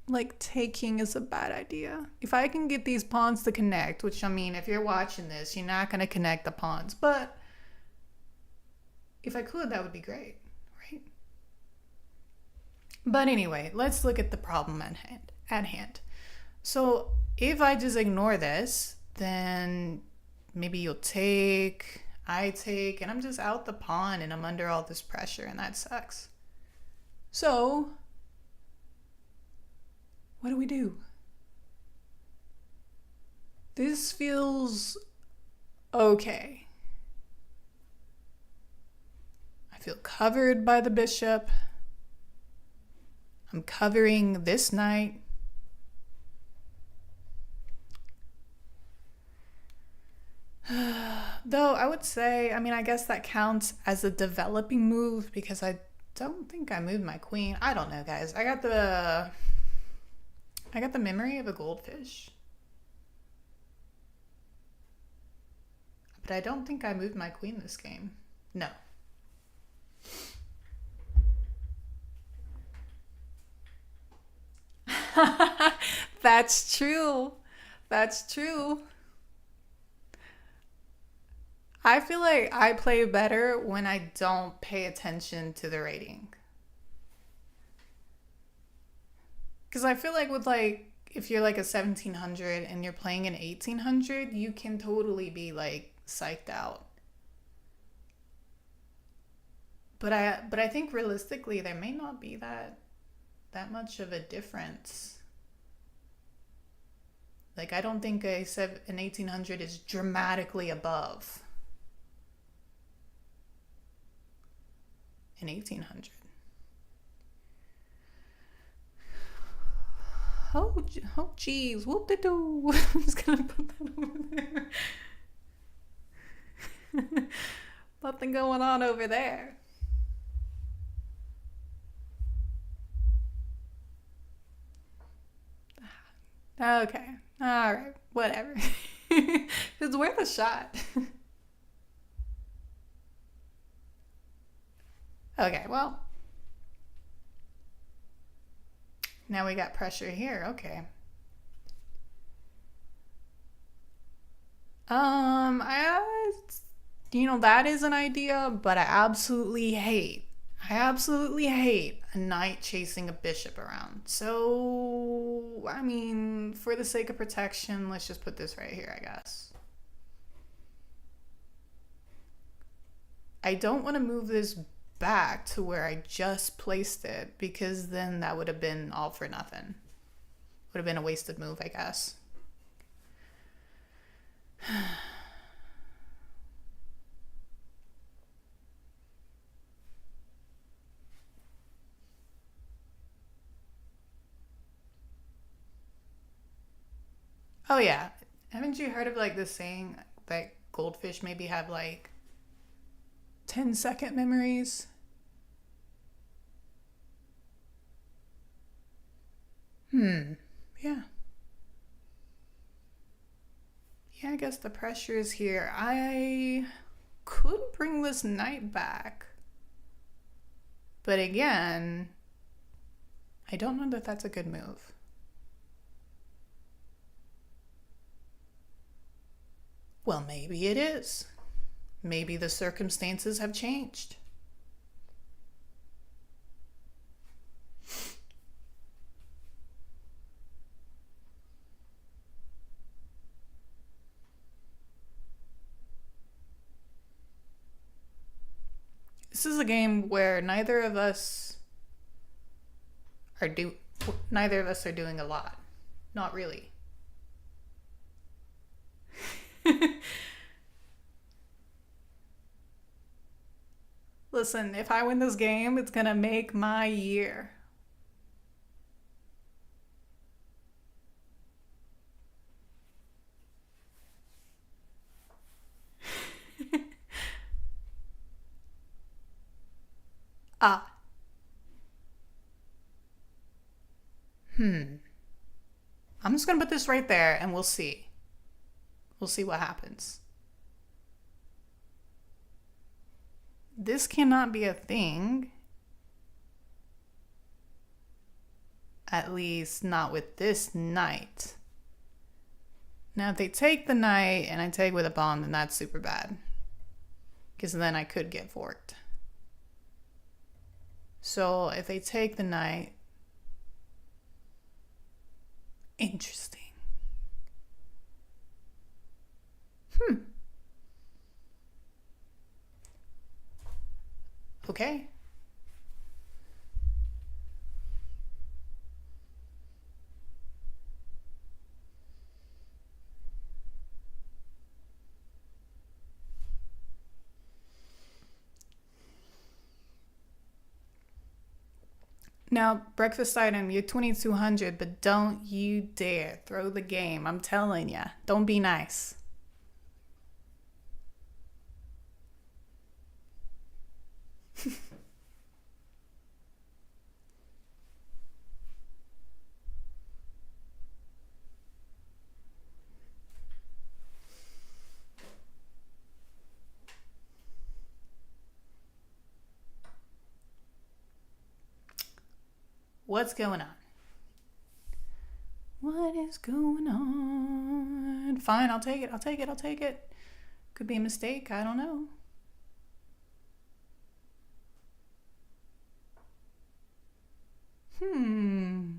like taking is a bad idea. If I can get these pawns to connect, which I mean, if you're watching this, you're not going to connect the pawns, but if I could, that would be great, right? But anyway, let's look at the problem at hand. So if I just ignore this, then maybe you'll take, I take, and I'm just out the pawn and I'm under all this pressure and that sucks. So what do we do? This feels okay. I feel covered by the bishop. I'm covering this knight. Though I would say, I mean, I guess that counts as a developing move because I don't think I moved my queen. I don't know, guys. I got the memory of a goldfish, but I don't think I moved my queen this game. No. That's true. That's true. I feel like I play better when I don't pay attention to the rating. Because I feel like with like, if you're like a 1700 and you're playing an 1800, you can totally be like psyched out. But I think realistically there may not be that much of a difference. Like I don't think an 1800 is dramatically above an 1800. Oh, geez, whoop de doo. I'm just gonna put that over there. Nothing going on over there. Okay, all right, whatever. It's worth a shot. Okay, well, now we got pressure here. Okay. I, that is an idea, but I absolutely hate a knight chasing a bishop around. So, I mean, for the sake of protection, let's just put this right here, I guess. I don't want to move this back to where I just placed it because then that would have been all for nothing. Would have been a wasted move, I guess. Oh yeah. Haven't you heard of like this saying that goldfish maybe have like 10-second memories? Hmm. Yeah. Yeah, I guess the pressure is here. I could bring this knight back. But again, I don't know that that's a good move. Well, maybe it is. Maybe the circumstances have changed. This is a game where are do neither of us are doing a lot. Not really. Listen, if I win this game, it's gonna make my year. Ah, hmm. I'm just gonna put this right there and we'll see. We'll see what happens. This cannot be a thing. At least not with this knight. Now, if they take the knight and I take with a pawn, then that's super bad. Because then I could get forked. So if they take the knight, interesting. Okay. Now, breakfast item, you're 2200, but don't you dare throw the game. I'm telling ya. Don't be nice. What's going on? What is going on? Fine, I'll take it. I'll take it. I'll take it. Could be a mistake. I don't know. Hmm.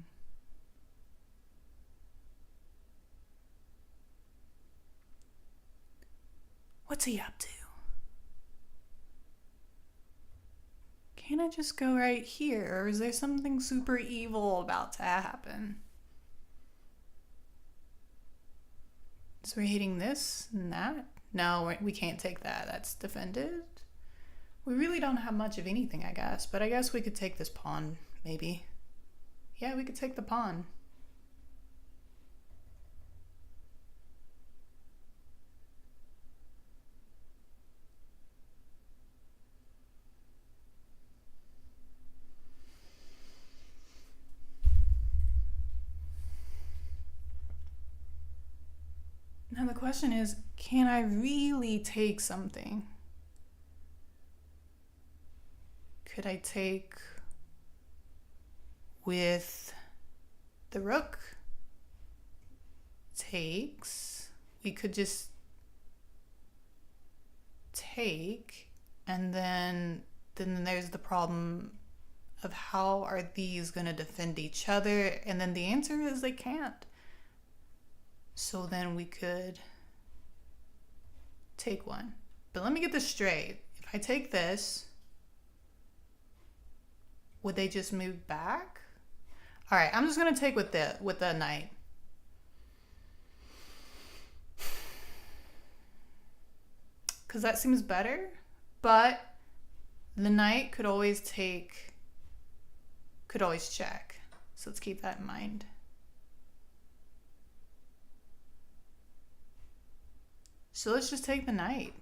What's he up to? Can I just go right here? Or is there something super evil about to happen? So we're hitting this and that? No, we can't take that. That's defended. We really don't have much of anything, I guess. But I guess we could take this pawn, maybe. Yeah, we could take the pawn. Now the question is, can I really take something? Could I take with the rook? Takes. We could just take, and then there's the problem of how are these going to defend each other, and then the answer is they can't. So then we could take one. But let me get this straight. If I take this, would they just move back? All right, I'm just going to take with the knight. Because that seems better. But the knight could always check. So let's keep that in mind. So let's just take the knight.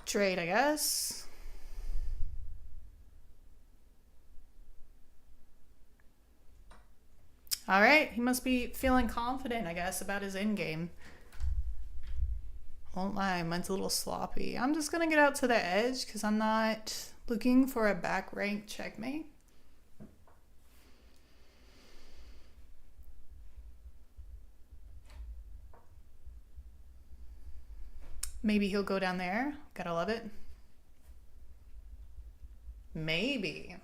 Trade, I guess. All right, he must be feeling confident, I guess, about his endgame. Won't lie, mine's a little sloppy. I'm just gonna get out to the edge because I'm not looking for a back rank checkmate. Maybe he'll go down there. Gotta love it. Maybe.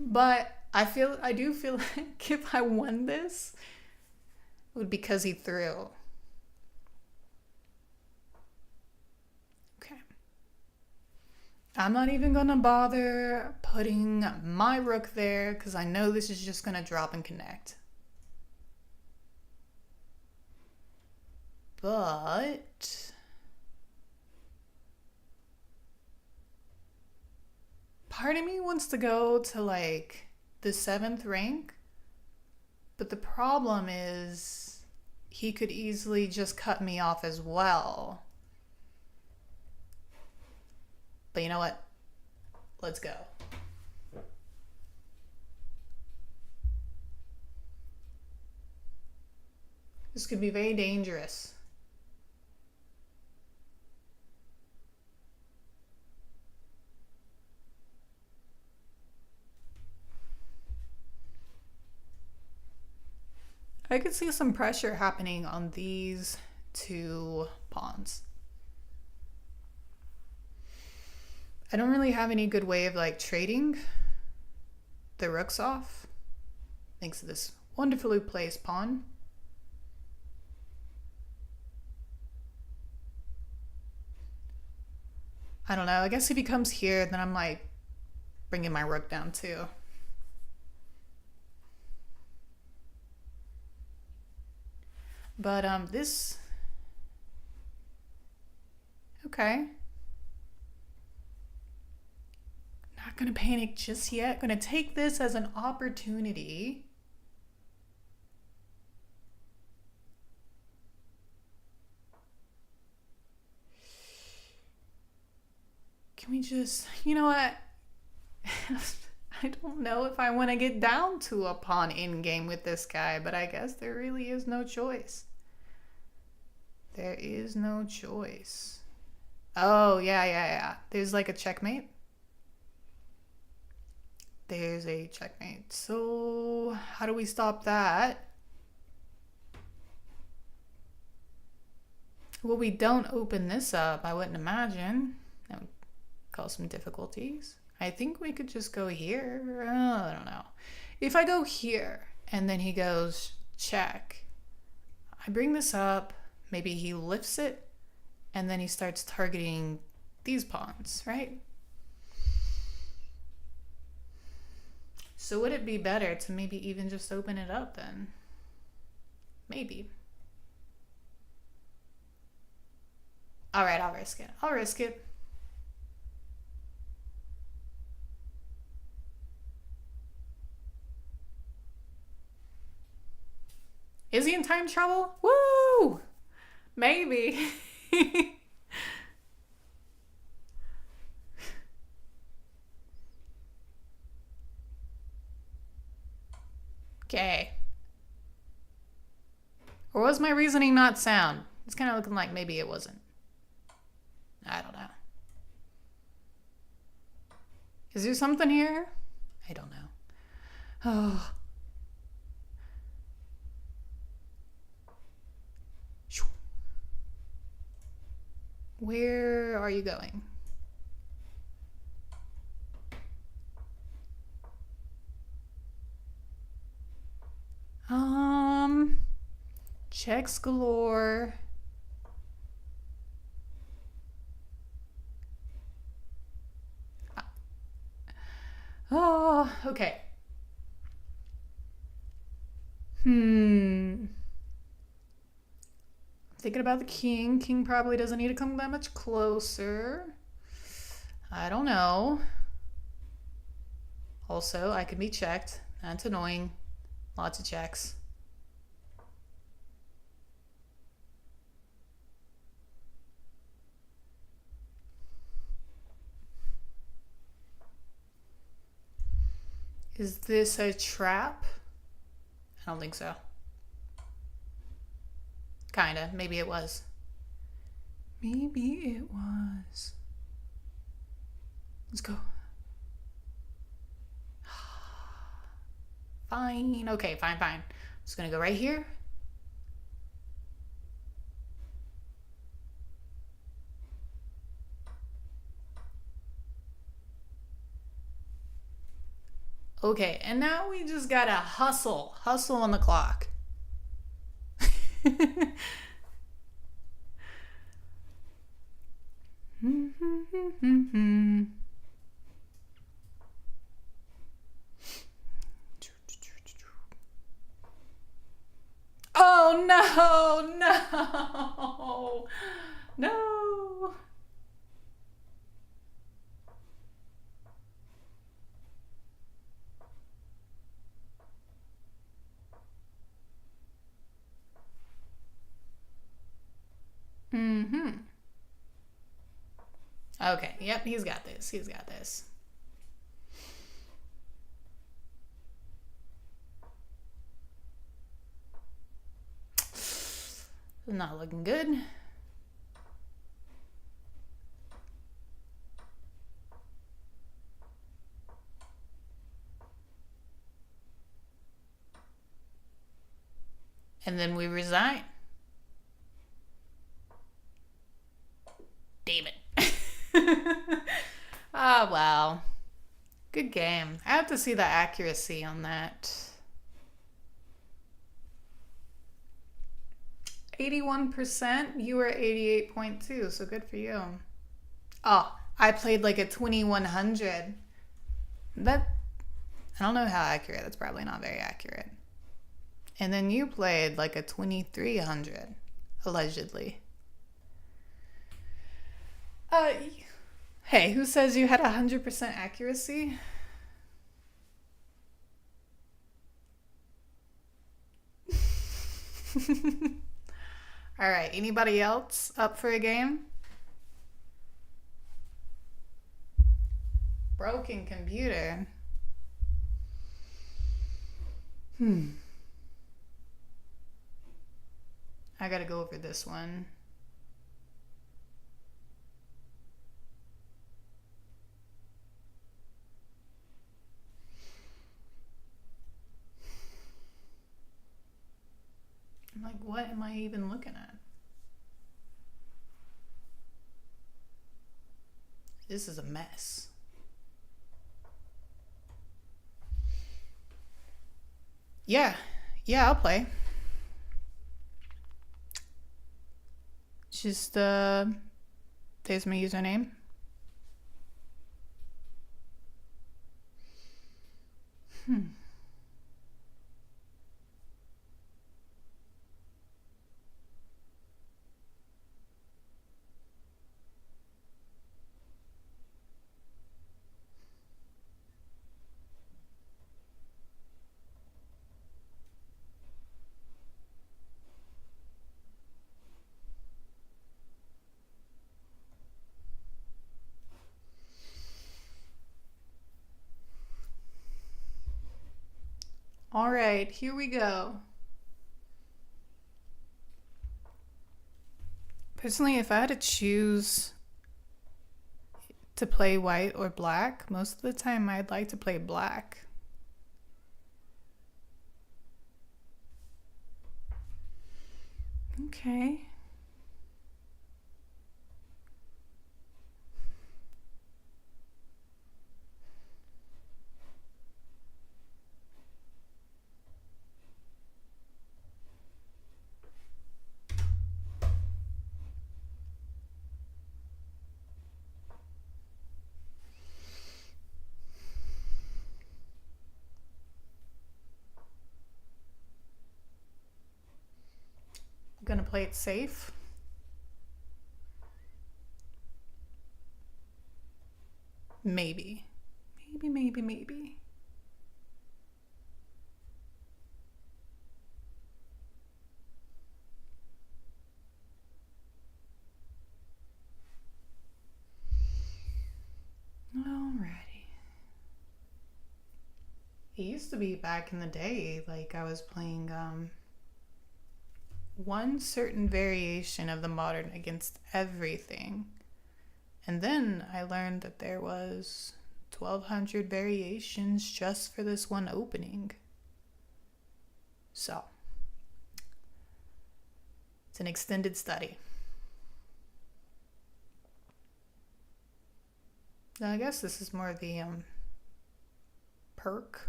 But I do feel like if I won this, it would be because he threw. Okay. I'm not even gonna bother putting my rook there because I know this is just gonna drop and connect. But part of me wants to go to like the 7th rank, but the problem is he could easily just cut me off as well. But you know what? Let's go. This could be very dangerous. I could see some pressure happening on these two pawns. I don't really have any good way of like trading the rooks off, thanks to this wonderfully placed pawn. I don't know. I guess if he comes here, then I'm like bringing my rook down too. But this, okay. Not gonna panic just yet. Gonna take this as an opportunity. Can we just, you know what? I don't know if I want to get down to a pawn in game with this guy, but I guess there really is no choice. There is no choice. Oh, yeah. There's like a checkmate. There's a checkmate. So, how do we stop that? Well, we don't open this up, I wouldn't imagine. That would cause some difficulties. I think we could just go here. I don't know. If I go here and then he goes check, I bring this up, maybe he lifts it, and then he starts targeting these pawns, right? So would it be better to maybe even just open it up then? Maybe. All right, I'll risk it. I'll risk it. Is he in time trouble? Woo! Maybe. Okay. Or was my reasoning not sound? It's kind of looking like maybe it wasn't. I don't know. Is there something here? I don't know. Oh. Where are you going? Checks galore. Oh, okay. Thinking about the king. King probably doesn't need to come that much closer. I don't know. Also, I can be checked. That's annoying. Lots of checks. Is this a trap? I don't think so. Kinda. Maybe it was. Maybe it was. Let's go. Fine. Okay, fine. I'm just gonna go right here. Okay, and now we just gotta hustle on the clock. Oh no. Okay, yep, he's got this. Not looking good. And then we resign. Damn it. Ah, well. Good game. I have to see the accuracy on that. 81%. You were 88.2, so good for you. Oh, I played like a 2100. I don't know how accurate. That's probably not very accurate. And then you played like a 2300, allegedly. Hey, who says you had 100% accuracy? All right, anybody else up for a game? Broken computer. I gotta go over this one. I'm like, what am I even looking at? This is a mess. Yeah, I'll play. Just there's my username. All right, here we go. Personally, if I had to choose to play white or black, most of the time I'd like to play black. Okay. I'm gonna play it safe. Maybe. Maybe. Alrighty. It used to be back in the day, like I was playing one certain variation of the modern against everything. And then I learned that there was 1,200 variations just for this one opening. So, it's an extended study. Now, I guess this is more the perk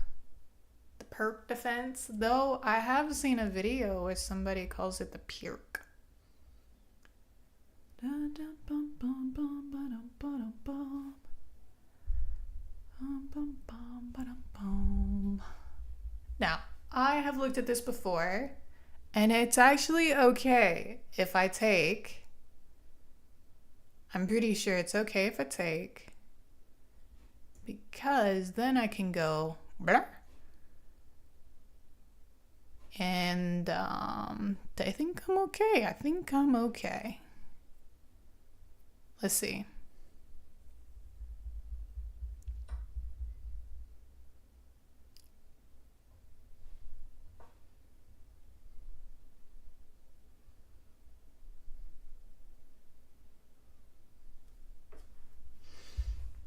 defense, though I have seen a video where somebody calls it the purk. Now, I have looked at this before, and it's actually okay if I take. I'm pretty sure it's okay if I take, because then I can go blah. And I think I'm okay. Let's see.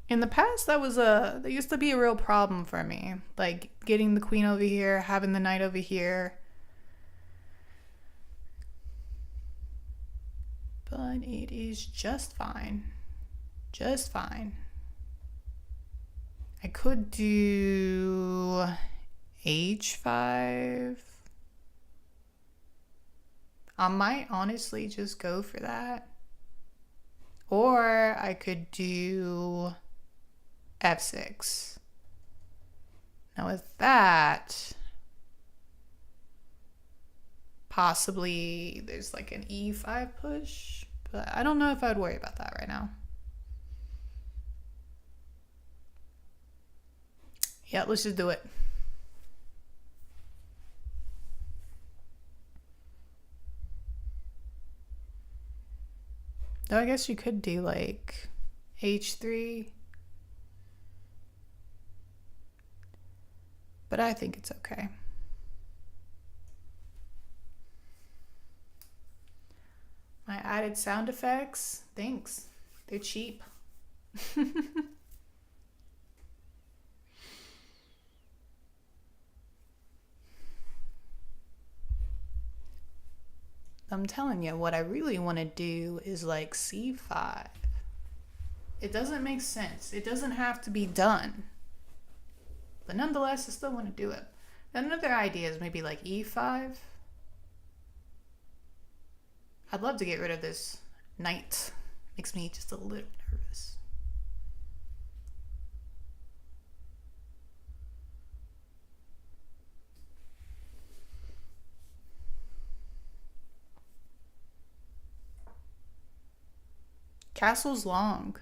In the past, that used to be a real problem for me. Like getting the queen over here, having the knight over here. But it is just fine. Just fine. I could do h5. I might honestly just go for that. Or I could do f6. Now with that, possibly there's like an e5 push, but I don't know if I'd worry about that right now. Yeah, let's just do it. Though I guess you could do like h3. but I think it's okay. My added sound effects, thanks. They're cheap. I'm telling you, what I really want to do is like c5. It doesn't make sense. It doesn't have to be done. But nonetheless, I still want to do it. Another idea is maybe like e5. I'd love to get rid of this knight. Makes me just a little nervous. Castle's long.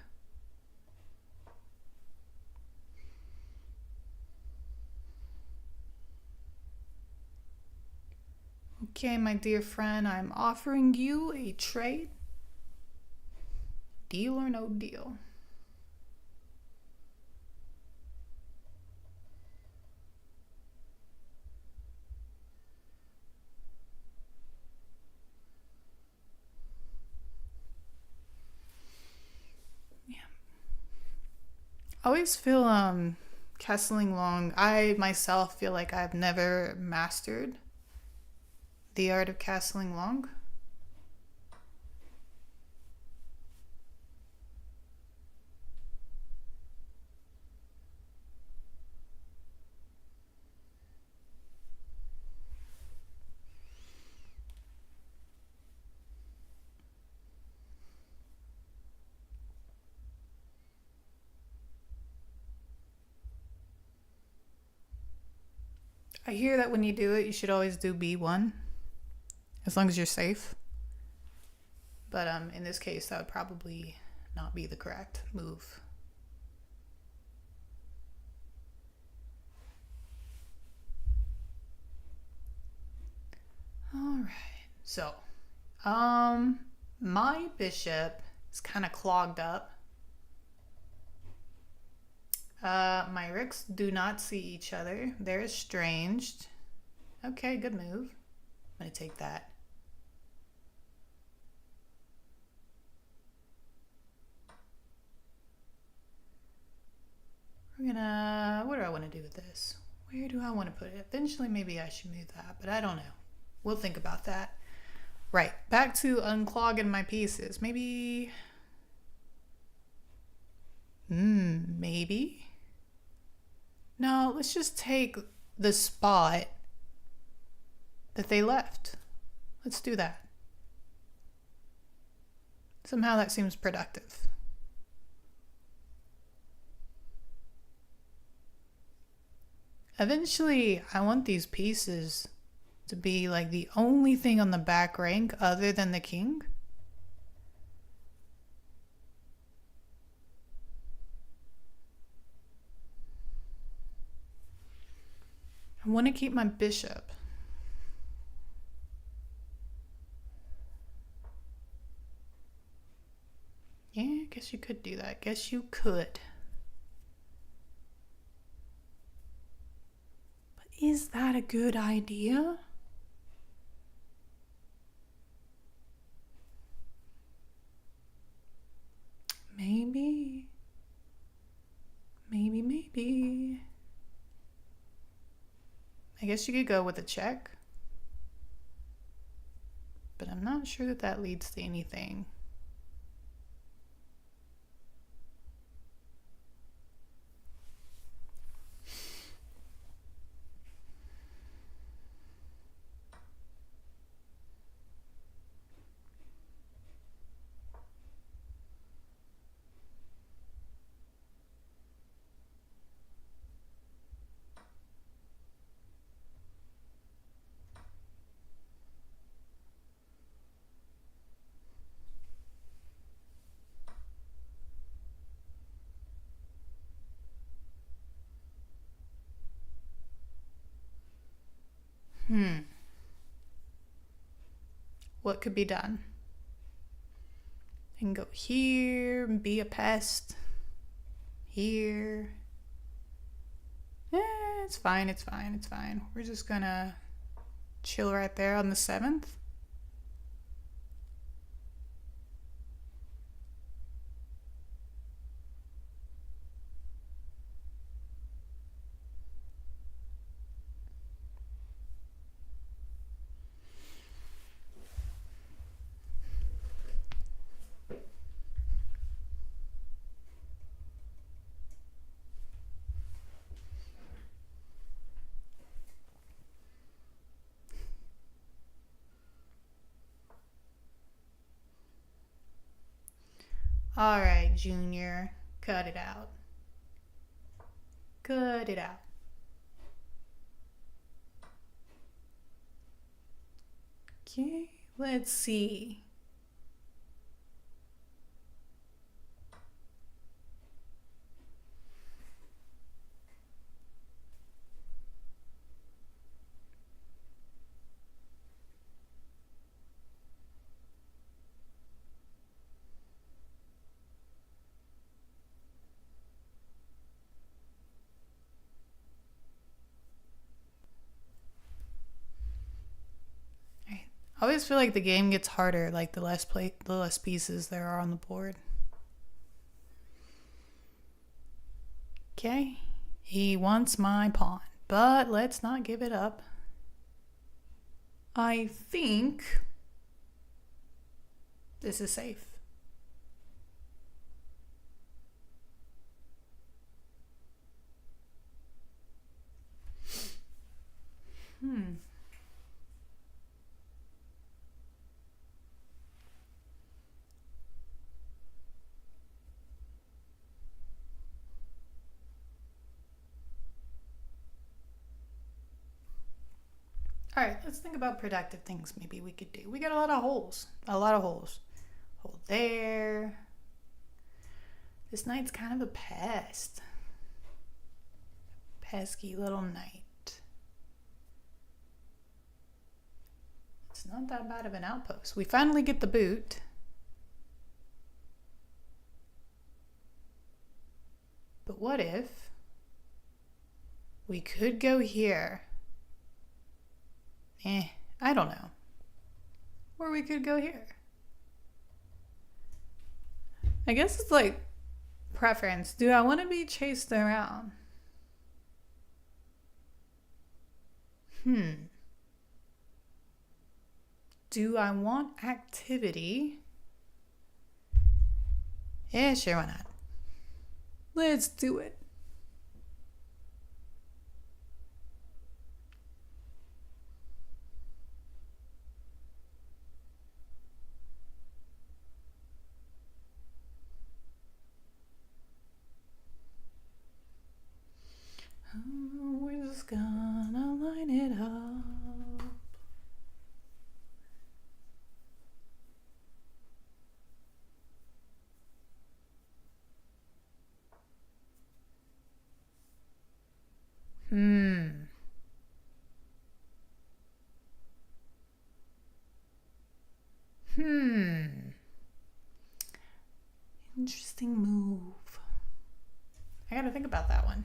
Okay, my dear friend, I'm offering you a trade. Deal or no deal? Yeah. I always feel castling long. I myself feel like I've never mastered the art of castling long. I hear that when you do it, you should always do B1, as long as you're safe. But in this case, that would probably not be the correct move. All right, so my bishop is kind of clogged up. My rooks do not see each other. They're estranged. Okay, good move. I'm gonna take that. What do I want to do with this? Where do I want to put it? Eventually, maybe I should move that, but I don't know. We'll think about that. Right, back to unclogging my pieces. Maybe. Maybe. No, let's just take the spot that they left. Let's do that. Somehow that seems productive. Eventually, I want these pieces to be like the only thing on the back rank other than the king. I want to keep my bishop. Yeah, I guess you could do that. Guess you could. But is that a good idea? Maybe. Maybe. I guess you could go with a check. But I'm not sure that that leads to anything. What could be done? I can go here and be a pest. Here. It's fine, it's fine, it's fine. We're just gonna chill right there on the 7th. All right, Junior, cut it out. Cut it out. Okay, let's see. I always feel like the game gets harder, like the less pieces there are on the board. Okay, he wants my pawn, but let's not give it up. I think this is safe. All right, let's think about productive things maybe we could do. We got a lot of holes. A lot of holes. Hole there. This knight's kind of a pest. Pesky little knight. It's not that bad of an outpost. We finally get the boot. But what if we could go here? I don't know. Or we could go here. I guess it's like preference. Do I want to be chased around? Do I want activity? Yeah, sure, why not? Let's do it. We're just gonna line it up. Interesting move. I gotta think about that one.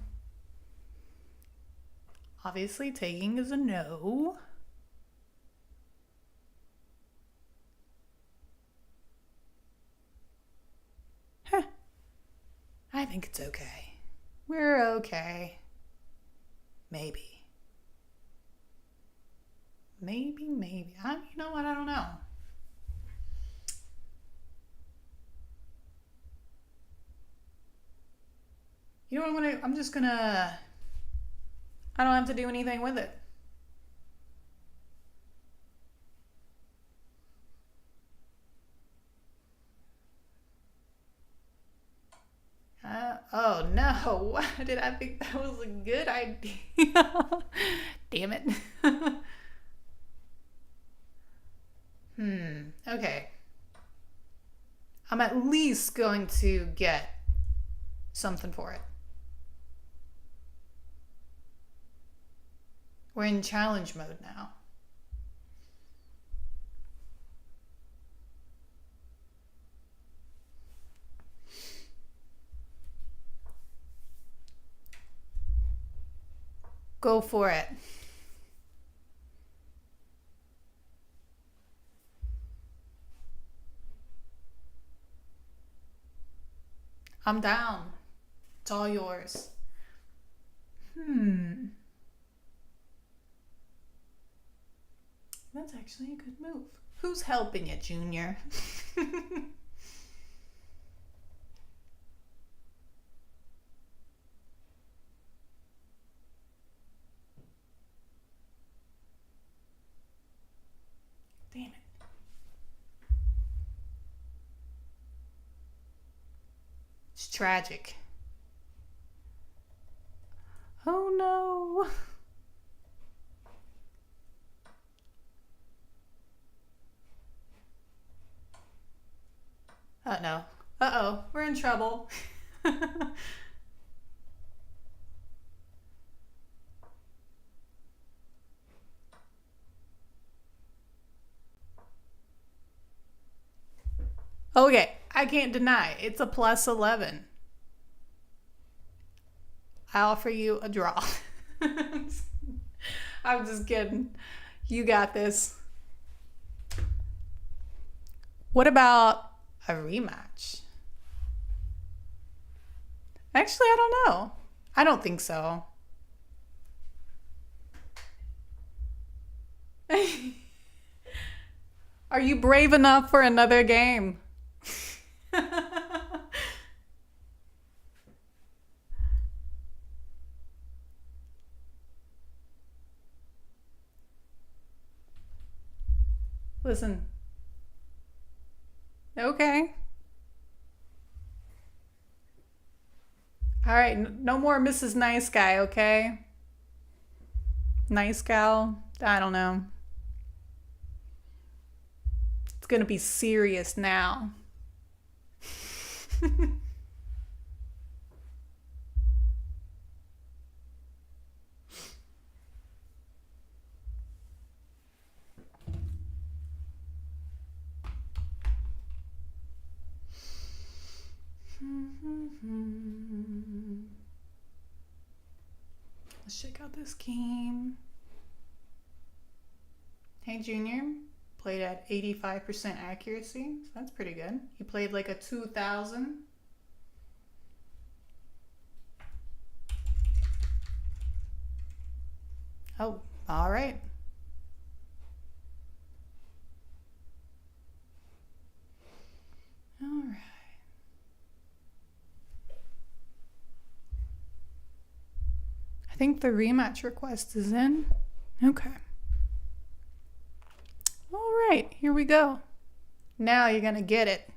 Obviously, taking is a no. I think it's okay. We're okay. Maybe. Maybe. You know what? I don't know. You know what I'm just gonna... I don't have to do anything with it. Oh no, why did I think that was a good idea? Damn it. Okay. I'm at least going to get something for it. We're in challenge mode now. Go for it. I'm down. It's all yours. That's actually a good move. Who's helping you, Junior? Damn it. It's tragic. Oh no. No. Uh-oh, we're in trouble. Okay, I can't deny it's a plus 11. I offer you a draw. I'm just kidding. You got this. What about a rematch? Actually, I don't know. I don't think so. Are you brave enough for another game? Listen. Okay. All right, no more Mrs. Nice Guy, okay? Nice gal? I don't know. It's gonna be serious now. Let's check out this game. Hey, Junior. Played at 85% accuracy. So that's pretty good. You played like a 2000. Oh, all right. All right. I think the rematch request is in. Okay. All right, here we go. Now you're gonna get it.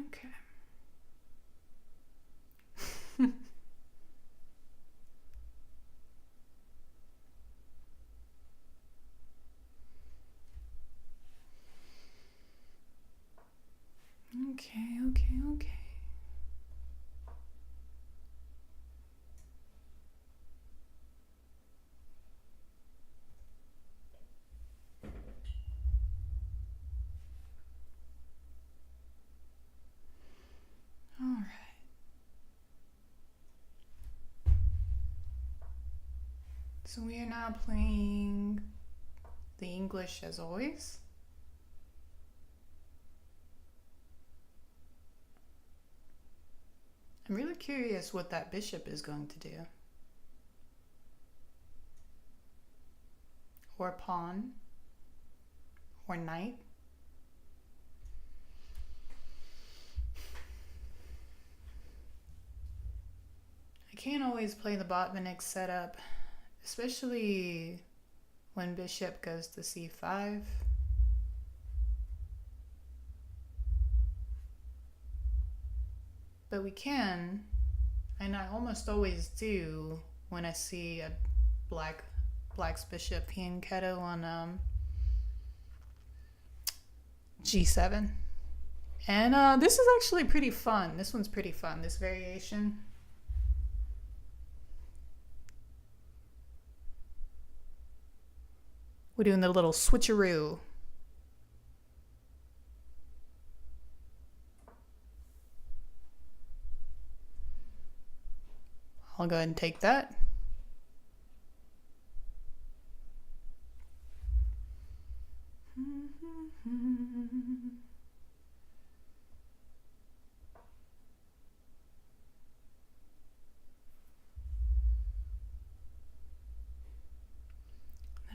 Okay. Okay. All right. So we are now playing the English as always. I'm really curious what that bishop is going to do. Or pawn. Or knight. I can't always play the Botvinnik setup, especially when bishop goes to c5. But we can, and I almost always do when I see a black's bishop fianchetto on g7. And this is actually pretty fun. This one's pretty fun, this variation. We're doing the little switcheroo. I'll go ahead and take that.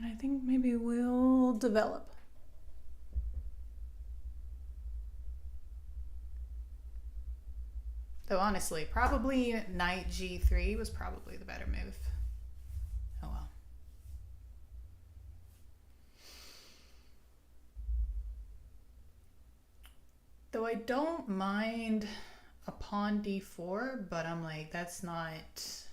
And I think maybe we'll develop. Though honestly, probably knight g3 was probably the better move. Oh well. Though I don't mind a pawn d4, but I'm like, it's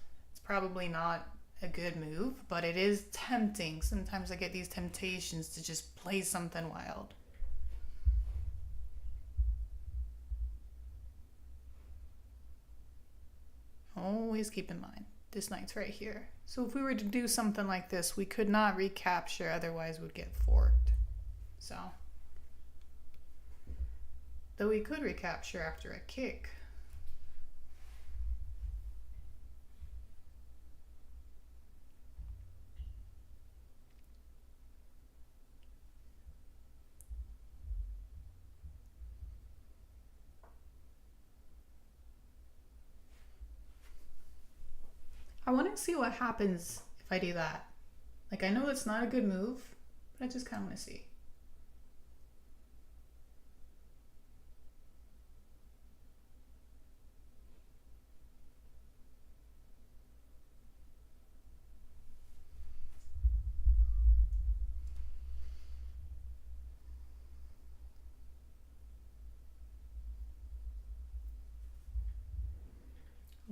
probably not a good move, but it is tempting. Sometimes I get these temptations to just play something wild. Always keep in mind, this knight's right here. So if we were to do something like this, we could not recapture, otherwise we'd get forked. So, though we could recapture after a kick. I want to see what happens if I do that. Like, I know it's not a good move, but I just kind of want to see.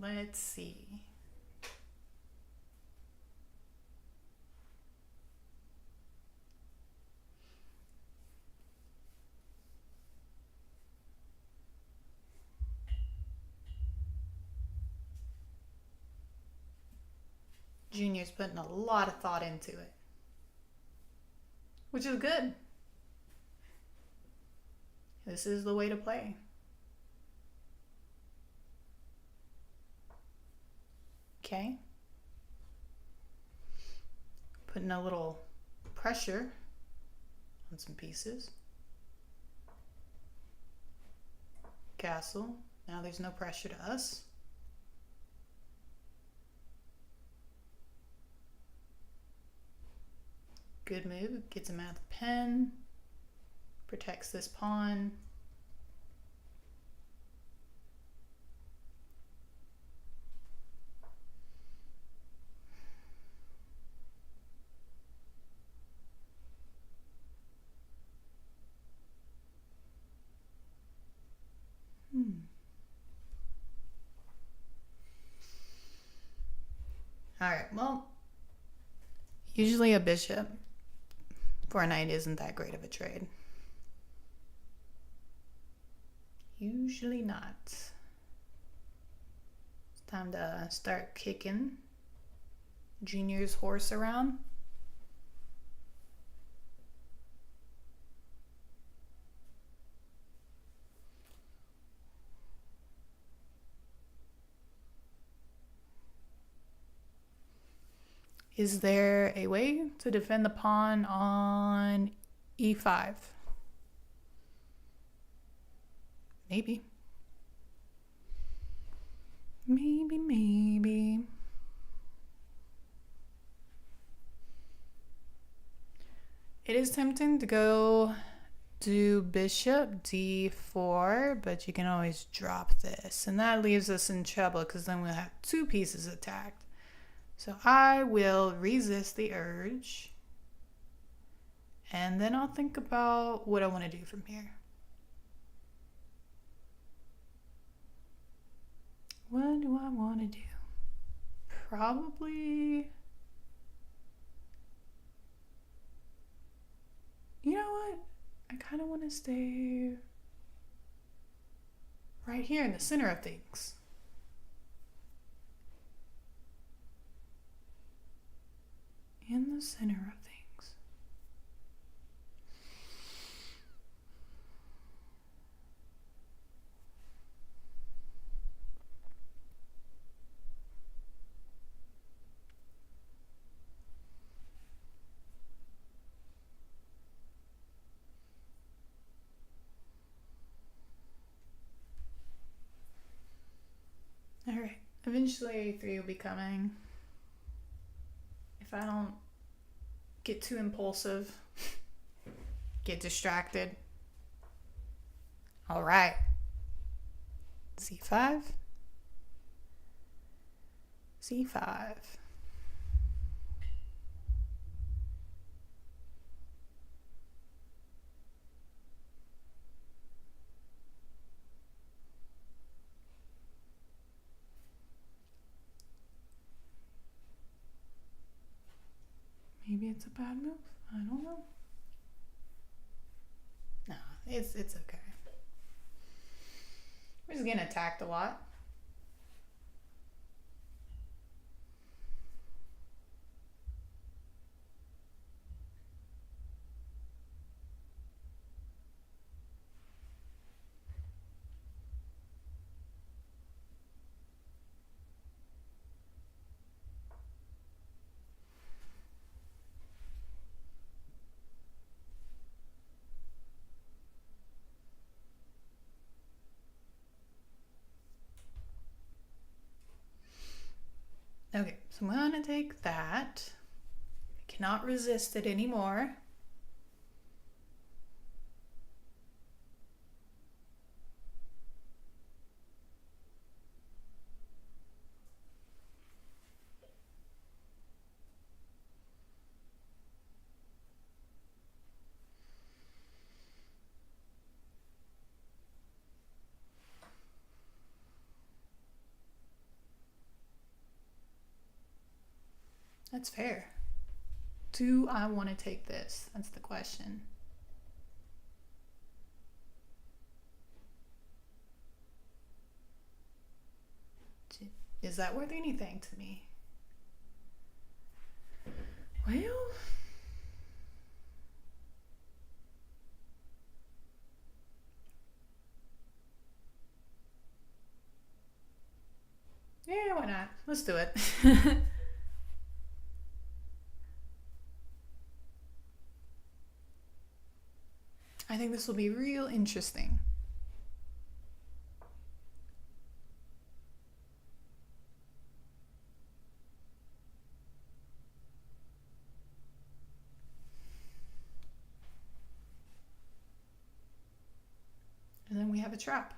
Let's see. Junior's putting a lot of thought into it, which is good. This is the way to play. Okay. Putting a little pressure on some pieces. Castle. Now there's no pressure to us. Good move. Gets him out of the pen. Protects this pawn. All right, well, usually a bishop for a knight isn't that great of a trade. Usually not. It's time to start kicking Junior's horse around. Is there a way to defend the pawn on e5? Maybe. Maybe. It is tempting to go do bishop d4, but you can always drop this. And that leaves us in trouble because then we'll have two pieces attacked. So I will resist the urge. And then I'll think about what I want to do from here. What do I want to do? Probably... You know what? I kind of want to stay right here in the center of things. In the center of things. Eventually, A3 will be coming. If I don't get too impulsive, get distracted. All right. C5. C5. Maybe it's a bad move. I don't know. No, it's okay. We're just getting attacked a lot. Okay, so I'm gonna take that. I cannot resist it anymore. That's fair. Do I want to take this? That's the question. Is that worth anything to me? Well, yeah, why not? Let's do it. I think this will be real interesting. And then we have a trap.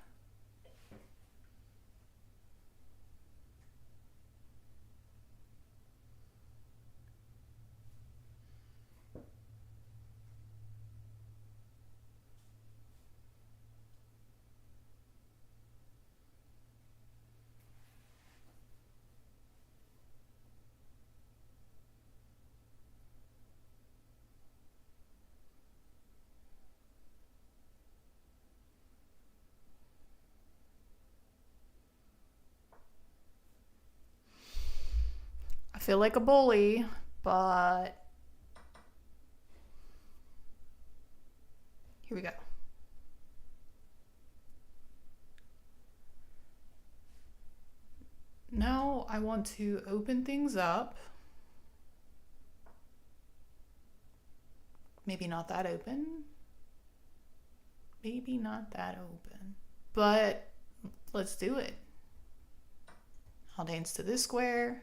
I feel like a bully, but here we go. Now I want to open things up. Maybe not that open. Maybe not that open. But let's do it. I'll dance to this square.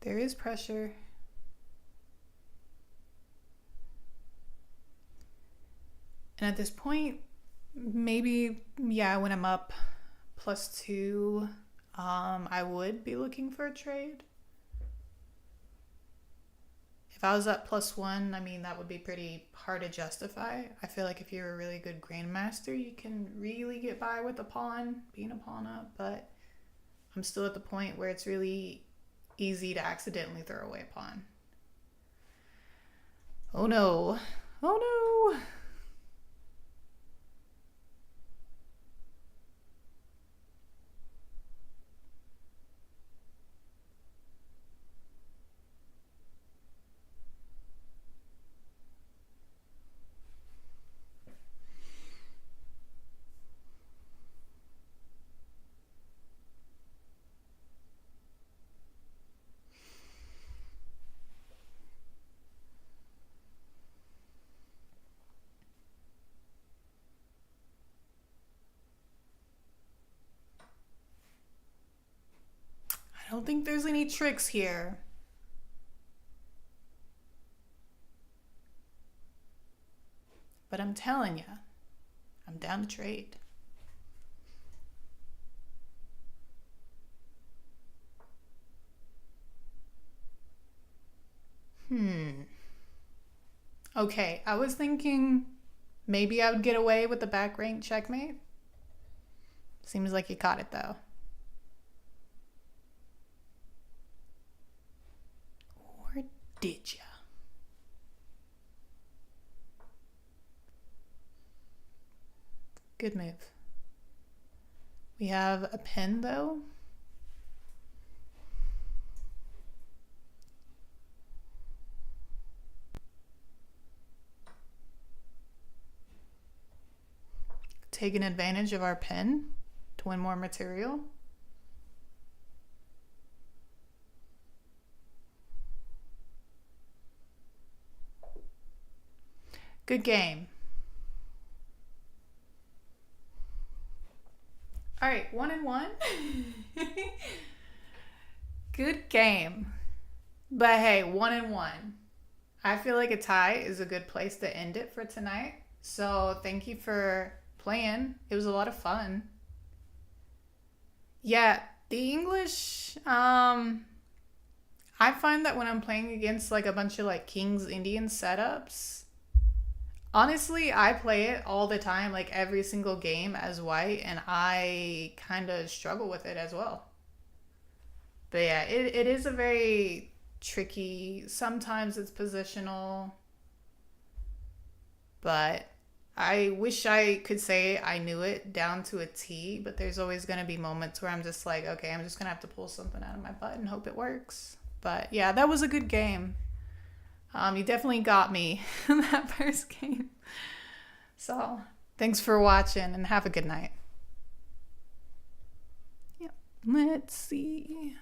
There is pressure. And at this point, maybe, yeah, when I'm up +2, I would be looking for a trade. If I was up +1, I mean, that would be pretty hard to justify. I feel like if you're a really good grandmaster, you can really get by with a pawn, being a pawn up, but I'm still at the point where it's really easy to accidentally throw away a pawn. Oh no. Oh no. I don't think there's any tricks here. But I'm telling you, I'm down to trade. Okay, I was thinking maybe I would get away with the back rank checkmate. Seems like you caught it though. Or did ya? Good move. We have a pin though. Taking advantage of our pin to win more material. Good game. All right, 1-1. Good game. But hey, 1-1. I feel like a tie is a good place to end it for tonight. So thank you for playing. It was a lot of fun. Yeah, the English, I find that when I'm playing against like a bunch of like King's Indian setups, honestly, I play it all the time, like every single game as white, and I kind of struggle with it as well. But yeah, it is a very tricky, sometimes it's positional, but I wish I could say I knew it down to a T, but there's always going to be moments where I'm just like, okay, I'm just going to have to pull something out of my butt and hope it works. But yeah, that was a good game. You definitely got me in that first game. So thanks for watching and have a good night. Yep. Let's see.